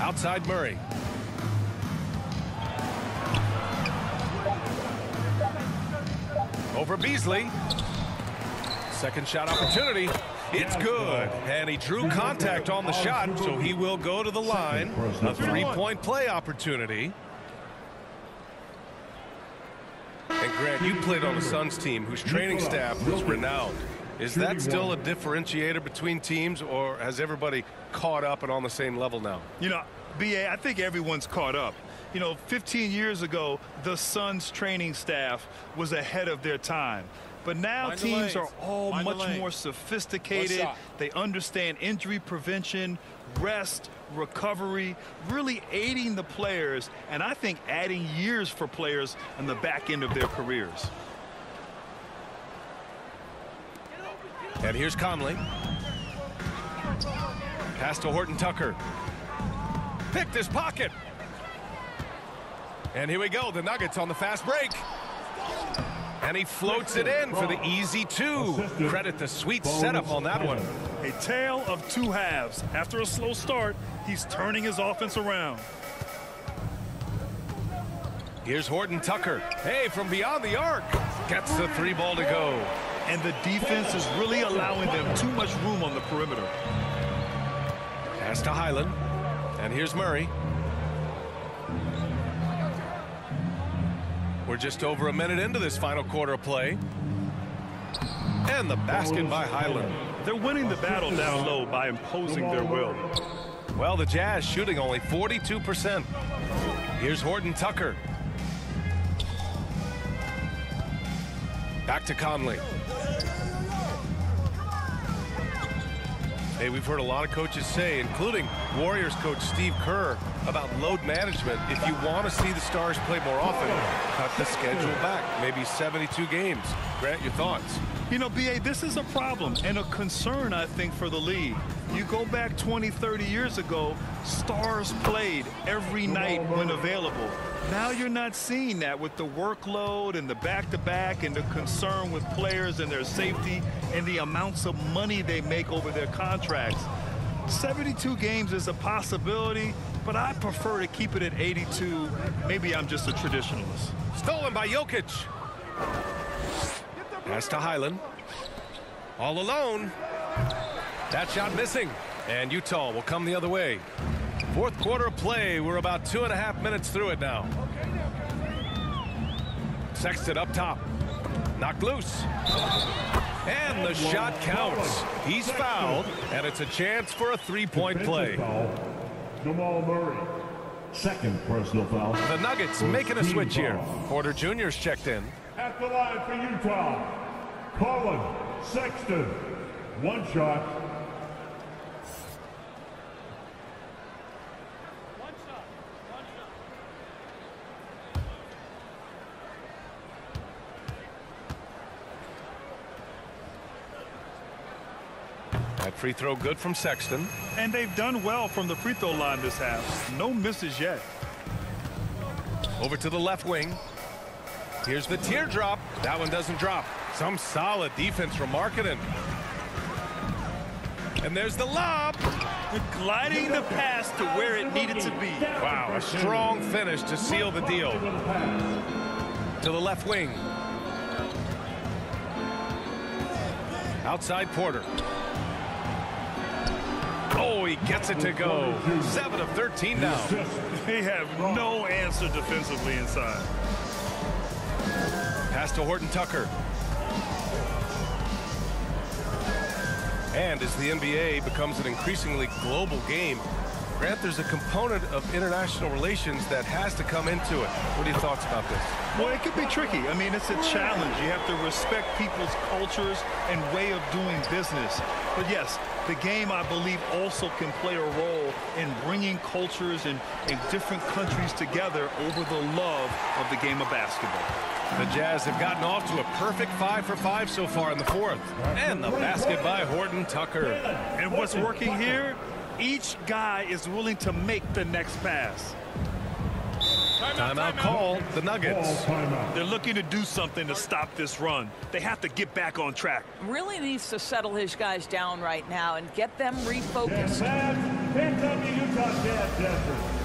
Outside Murray. Over Beasley. Second shot opportunity. It's good. And he drew contact on the shot, so he will go to the line. A 3-point play opportunity. And Grant, you played on a Suns team whose training staff was renowned. Is that still a differentiator between teams, or has everybody caught up and on the same level now? You know, B.A., I think everyone's caught up. You know, 15 years ago, the Suns training staff was ahead of their time. But now teams are all much more sophisticated. They understand injury prevention, rest, recovery, really aiding the players, and I think adding years for players on the back end of their careers. And here's Conley. Pass to Horton-Tucker. Picked his pocket. And here we go. The Nuggets on the fast break. And he floats it in for the easy two. Credit the sweet setup on that one. A tale of two halves. After a slow start, he's turning his offense around. Here's Horton-Tucker. Hey, from beyond the arc. Gets the three ball to go. And the defense is really allowing them too much room on the perimeter. Pass to Highland. And here's Murray. We're just over a minute into this final quarter of play. And the basket by Highland. They're winning the battle down low by imposing their will. Well, the Jazz shooting only 42%. Here's Horton-Tucker. Back to Conley. Hey, we've heard a lot of coaches say, including Warriors coach Steve Kerr, about load management. If you want to see the Stars play more often, cut the schedule back, maybe 72 games. Grant, your thoughts? You know, B.A., this is a problem and a concern, I think, for the league. You go back 20, 30 years ago, Stars played every night when available. Now you're not seeing that with the workload and the back-to-back and the concern with players and their safety and the amounts of money they make over their contracts. 72 games is a possibility, but I prefer to keep it at 82. Maybe I'm just a traditionalist. Stolen by Jokic. Pass to Highland. All alone. That shot missing. And Utah will come the other way. Fourth quarter of play. We're about 2.5 minutes through it now. Sexton up top. Knocked loose. And the shot counts. He's fouled, and it's a chance for a three-point play. Jamal Murray. Second personal foul. The Nuggets making a switch here. Porter Jr.'s checked in. At the line for Utah, Colin Sexton. One shot. That free throw good from Sexton. And they've done well from the free throw line this half. No misses yet. Over to the left wing. Here's the teardrop. That one doesn't drop. Some solid defense from Markkanen. And there's the lob. Gliding the pass to where it needed to be. Wow, a strong finish to seal the deal. To the left wing. Outside Porter. Oh, he gets it to go. 7 of 13 now. They have no answer defensively inside. Pass to Horton-Tucker. And as the NBA becomes an increasingly global game, Grant, there's a component of international relations that has to come into it. What are your thoughts about this? Well, it could be tricky. I mean, it's a challenge. You have to respect people's cultures and way of doing business. But yes, the game, I believe, also can play a role in bringing cultures in different countries together over the love of the game of basketball. The Jazz have gotten off to a perfect 5 for 5 so far in the fourth. And the basket by Horton-Tucker. And what's working here? Each guy is willing to make the next pass. Timeout call, the Nuggets. They're looking to do something to stop this run. They have to get back on track. Really needs to settle his guys down right now and get them refocused. Utah Jazz Denver.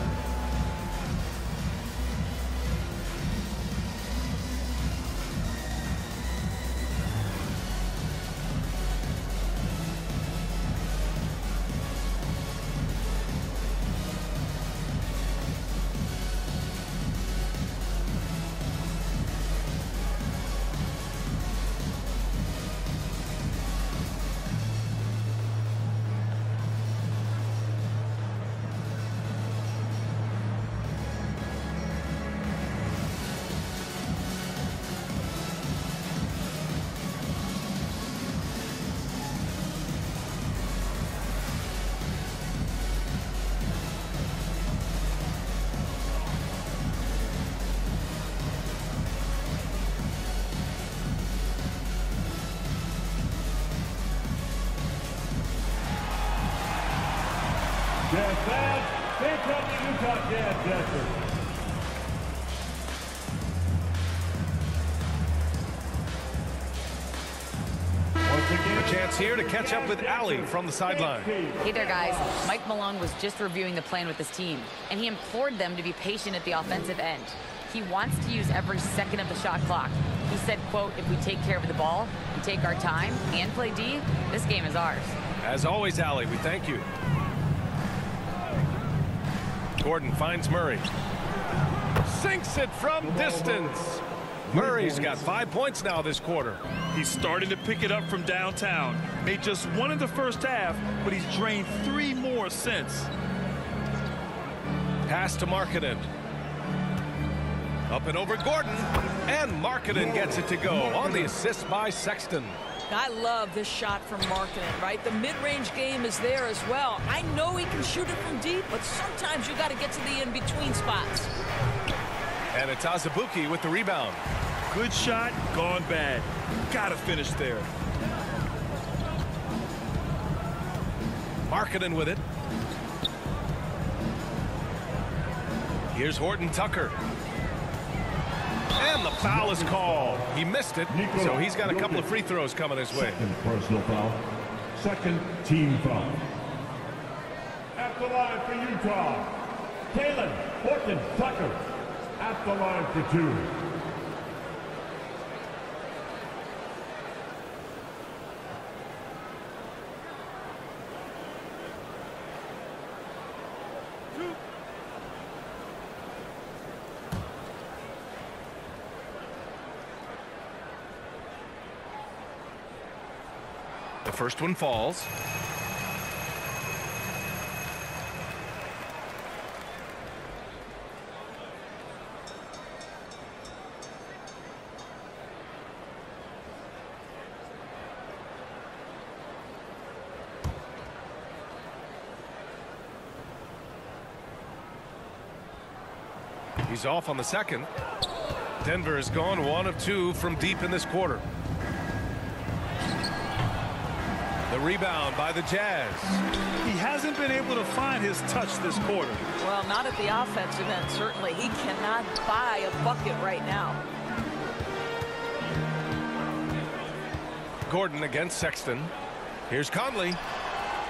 Jazz fans, here come the Utah Jazz dancers. A chance here to catch up with Allie from the sideline. Hey there, guys. Mike Malone was just reviewing the plan with his team, and he implored them to be patient at the offensive end. He wants to use every second of the shot clock. He said, quote, if we take care of the ball, we take our time, and play D, this game is ours. As always, Allie, we thank you. Gordon finds Murray. Sinks it from distance. Murray's got 5 points now this quarter. He's starting to pick it up from downtown. Made just one in the first half, but he's drained 3 more since. Pass to Markkanen. Up and over Gordon. And Markkanen gets it to go on the assist by Sexton. I love this shot from Markkanen, right? The mid-range game is there as well. I know he can shoot it from deep, but sometimes you got to get to the in-between spots. And it's Azubuike with the rebound. Good shot, gone bad. Gotta finish there. Markkanen with it. Here's Horton-Tucker. And the foul is called. He missed it, so he's got a couple of free throws coming his way. Second personal foul. Second team foul. At the line for Utah, Taylor Horton-Tucker. At the line for 2. The first one falls. He's off on the second. Denver has gone 1 of 2 from deep in this quarter. The rebound by the Jazz. He hasn't been able to find his touch this quarter. Well, not at the offensive end, certainly. He cannot buy a bucket right now. Gordon against Sexton. Here's Conley.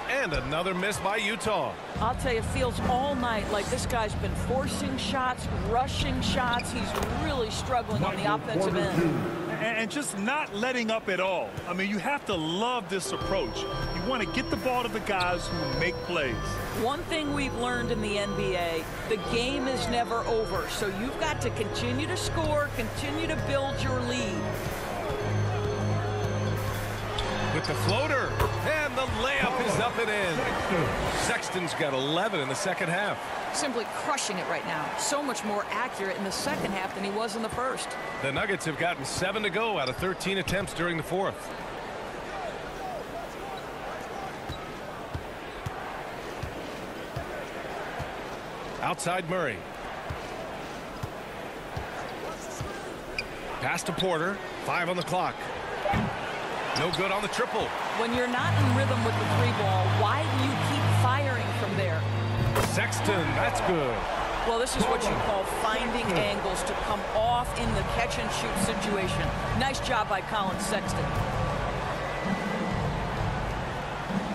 And another miss by Utah. I'll tell you, it feels all night like this guy's been forcing shots, rushing shots. He's really struggling on the offensive end. And just not letting up at all. I mean, you have to love this approach. You want to get the ball to the guys who make plays. One thing we've learned in the NBA, the game is never over. So you've got to continue to score, continue to build your lead. With the floater, and the layup is up and in. Sexton's got 11 in the second half. Simply crushing it right now. So much more accurate in the second half than he was in the first. The Nuggets have gotten 7 to go out of 13 attempts during the fourth. Outside Murray. Pass to Porter. 5 on the clock. No good on the triple. When you're not in rhythm with the 3-ball, why do you keep firing from there? Sexton, that's good. Well, this is what you call finding angles to come off in the catch-and-shoot situation. Nice job by Colin Sexton.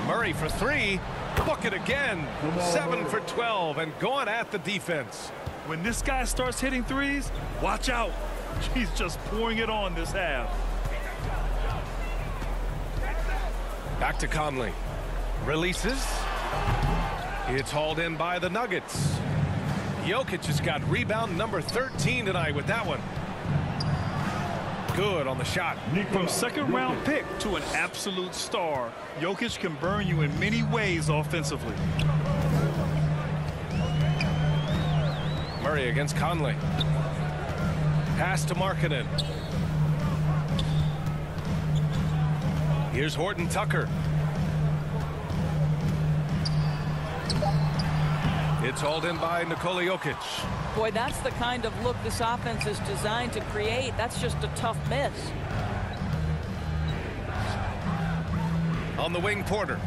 Murray for 3. Book it again. 7 for 12 and going at the defense. When this guy starts hitting threes, watch out. He's just pouring it on this half. Back to Conley. Releases. It's hauled in by the Nuggets. Jokic has got rebound number 13 tonight with that one. Good on the shot. From second-round pick to an absolute star, Jokic can burn you in many ways offensively. Murray against Conley. Pass to Markkanen. Here's Horton-Tucker. It's hauled in by Nikola Jokic. Boy, that's the kind of look this offense is designed to create. That's just a tough miss. On the wing, Porter.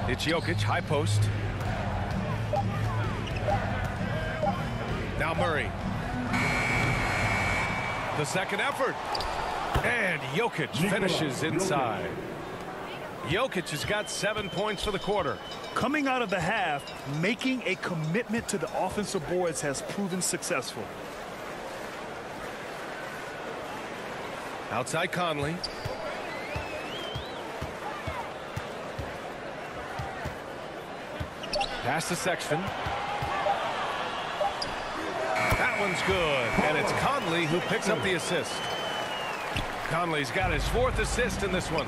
It's Jokic, high post. Now Murray. The second effort. And Jokic finishes inside. Jokic has got 7 points for the quarter. Coming out of the half, making a commitment to the offensive boards has proven successful. Outside Conley. Pass to Sexton. That one's good. And it's Conley who picks up the assist. Conley's got his 4th assist in this one.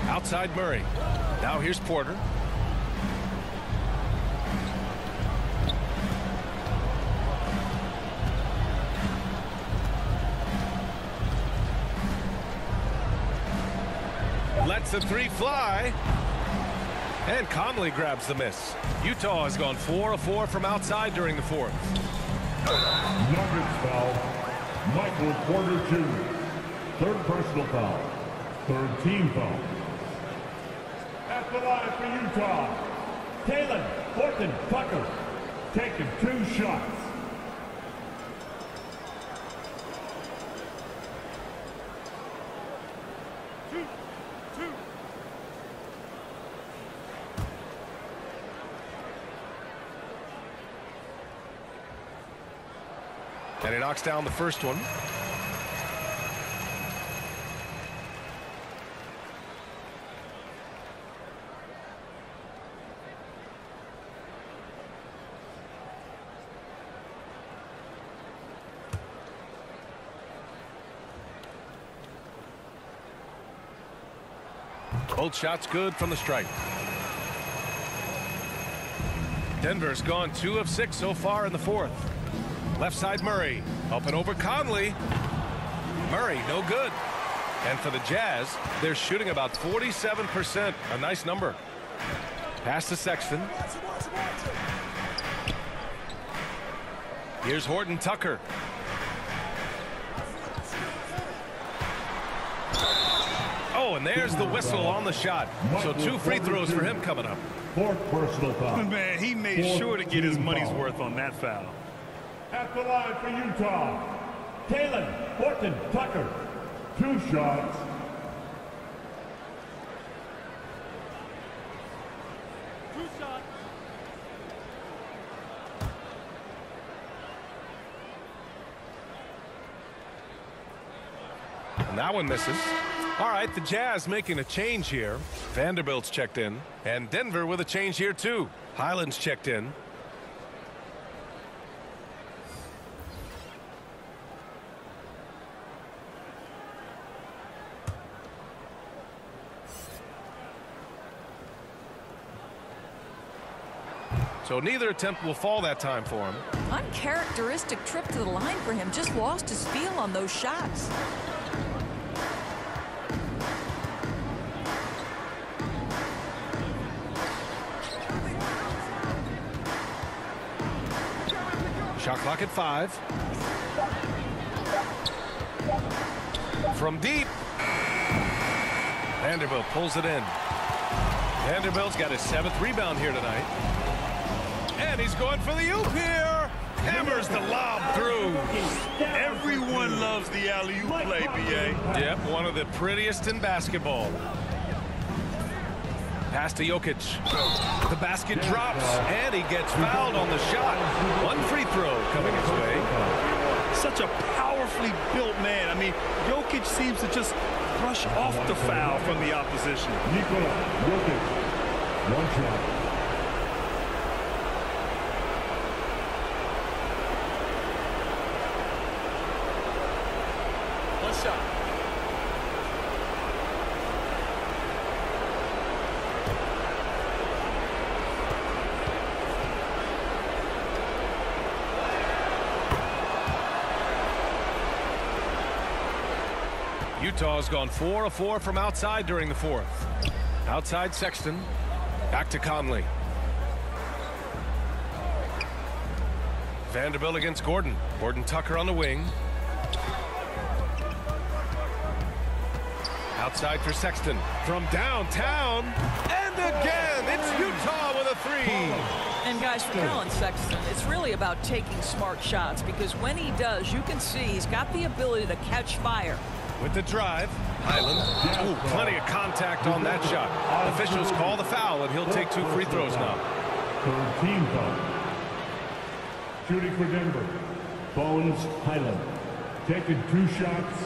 Outside Murray. Now here's Porter. Lets the 3 fly. And Conley grabs the miss. Utah has gone 4 of 4 from outside during the 4th. Nuggets foul. Michael Porter Jr. 3rd personal foul. 3rd team foul. At the line for Utah, Taylor Horton-Tucker taking 2 shots. And he knocks down the first one. Both shots good from the stripe. Denver's gone 2 of 6 so far in the 4th. Left side Murray. Up and over Conley. Murray, no good. And for the Jazz, they're shooting about 47%. A nice number. Pass to Sexton. Here's Horton-Tucker. Oh, and there's the whistle on the shot. So 2 free throws for him coming up. 4th personal foul. Man, he made sure to get his money's worth on that foul. At the line for Utah, Taylor Horton-Tucker. 2 shots. And that one misses. All right, the Jazz making a change here. Vanderbilt's checked in. And Denver with a change here, too. Highland's checked in. So neither attempt will fall that time for him. Uncharacteristic trip to the line for him. Just lost his feel on those shots. Shot clock at 5. From deep. Vanderbilt pulls it in. Vanderbilt's got his 7th rebound here tonight. And he's going for the oop here. Hammers the lob through. Everyone loves the alley-oop play, B.A. Yep, one of the prettiest in basketball. Pass to Jokic. The basket drops, and he gets fouled on the shot. 1 free throw coming his way. Such a powerfully built man. I mean, Jokic seems to just brush off the foul from the opposition. Nikola Jokic. 1 shot. Utah's gone 4 of 4 from outside during the 4th. Outside Sexton. Back to Conley. Vanderbilt against Gordon. Horton-Tucker on the wing. Outside for Sexton. From downtown. And again, it's Utah with a three. And guys, for Colin Sexton, it's really about taking smart shots, because when he does, you can see he's got the ability to catch fire. With the drive, Highland. Ooh, plenty of contact on that shot. Officials call the foul, and he'll take 2 free throws now. Third team foul. Shooting for Denver, Bones Highland. Taking 2 shots.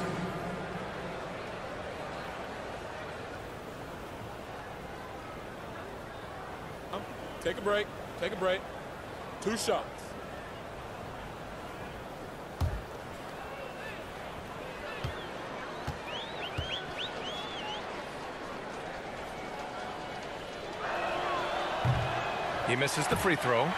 Take a break. Take a break. 2 shots. He misses the free throw.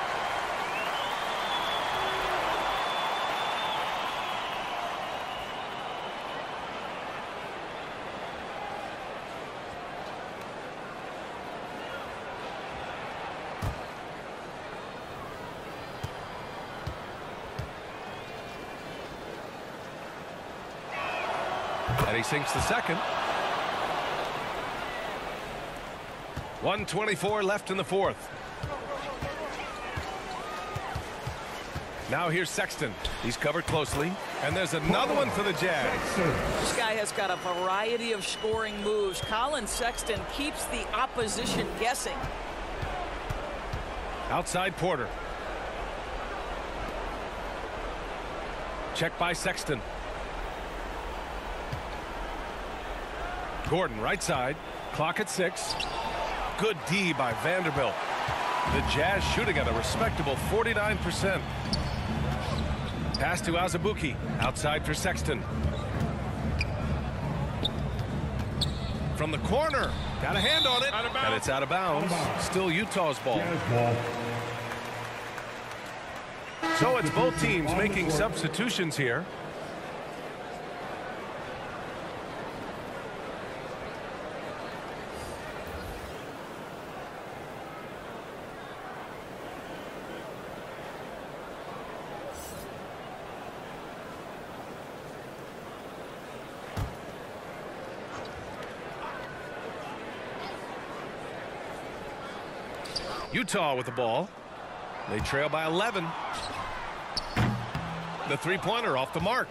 And he sinks the second. 1:24 left in the fourth. Now here's Sexton. He's covered closely. And there's another one for the Jazz. This guy has got a variety of scoring moves. Colin Sexton keeps the opposition guessing. Outside Porter. Check by Sexton. Gordon right side. Clock at 6. Good D by Vanderbilt. The Jazz shooting at a respectable 49%. Pass to Azubuike. Outside for Sexton. From the corner. Got a hand on it. And it's out of bounds. Still Utah's ball. So it's both teams making substitutions here. Utah with the ball. They trail by 11. The three-pointer off the mark.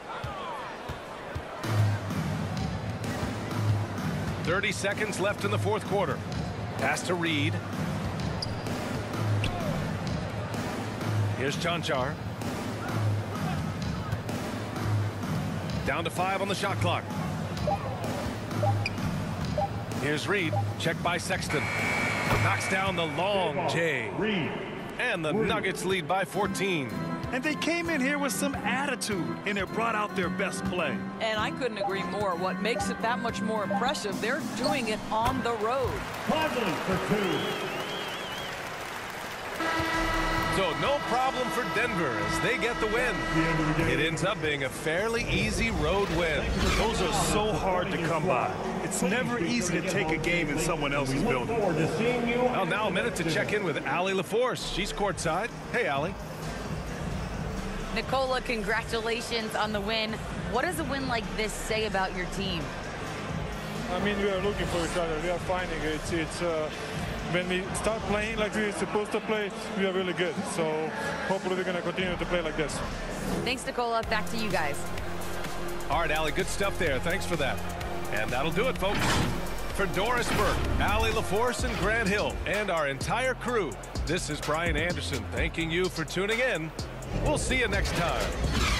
30 seconds left in the fourth quarter. Pass to Reed. Here's Chanchar. Down to 5 on the shot clock. Here's Reed. Check by Sexton. Knocks down the long J. And the Nuggets lead by 14. And they came in here with some attitude, and it brought out their best play. And I couldn't agree more. What makes it that much more impressive, they're doing it on the road. Conley for 2. So no problem for Denver as they get the win. It ends up being a fairly easy road win. Those are so hard to come by. It's never easy to take a game in someone else's building. Well, now a minute to check in with Allie LaForce. She's courtside. Hey, Allie. Nicola, congratulations on the win. What does a win like this say about your team? I mean, we are looking for each other. We are finding it. When we start playing like we're supposed to play, we are really good. So hopefully we're going to continue to play like this. Thanks, Nicola. Back to you guys. All right, Allie, good stuff there. Thanks for that. And that'll do it, folks. For Doris Burke, Allie LaForce, and Grant Hill, and our entire crew, this is Brian Anderson thanking you for tuning in. We'll see you next time.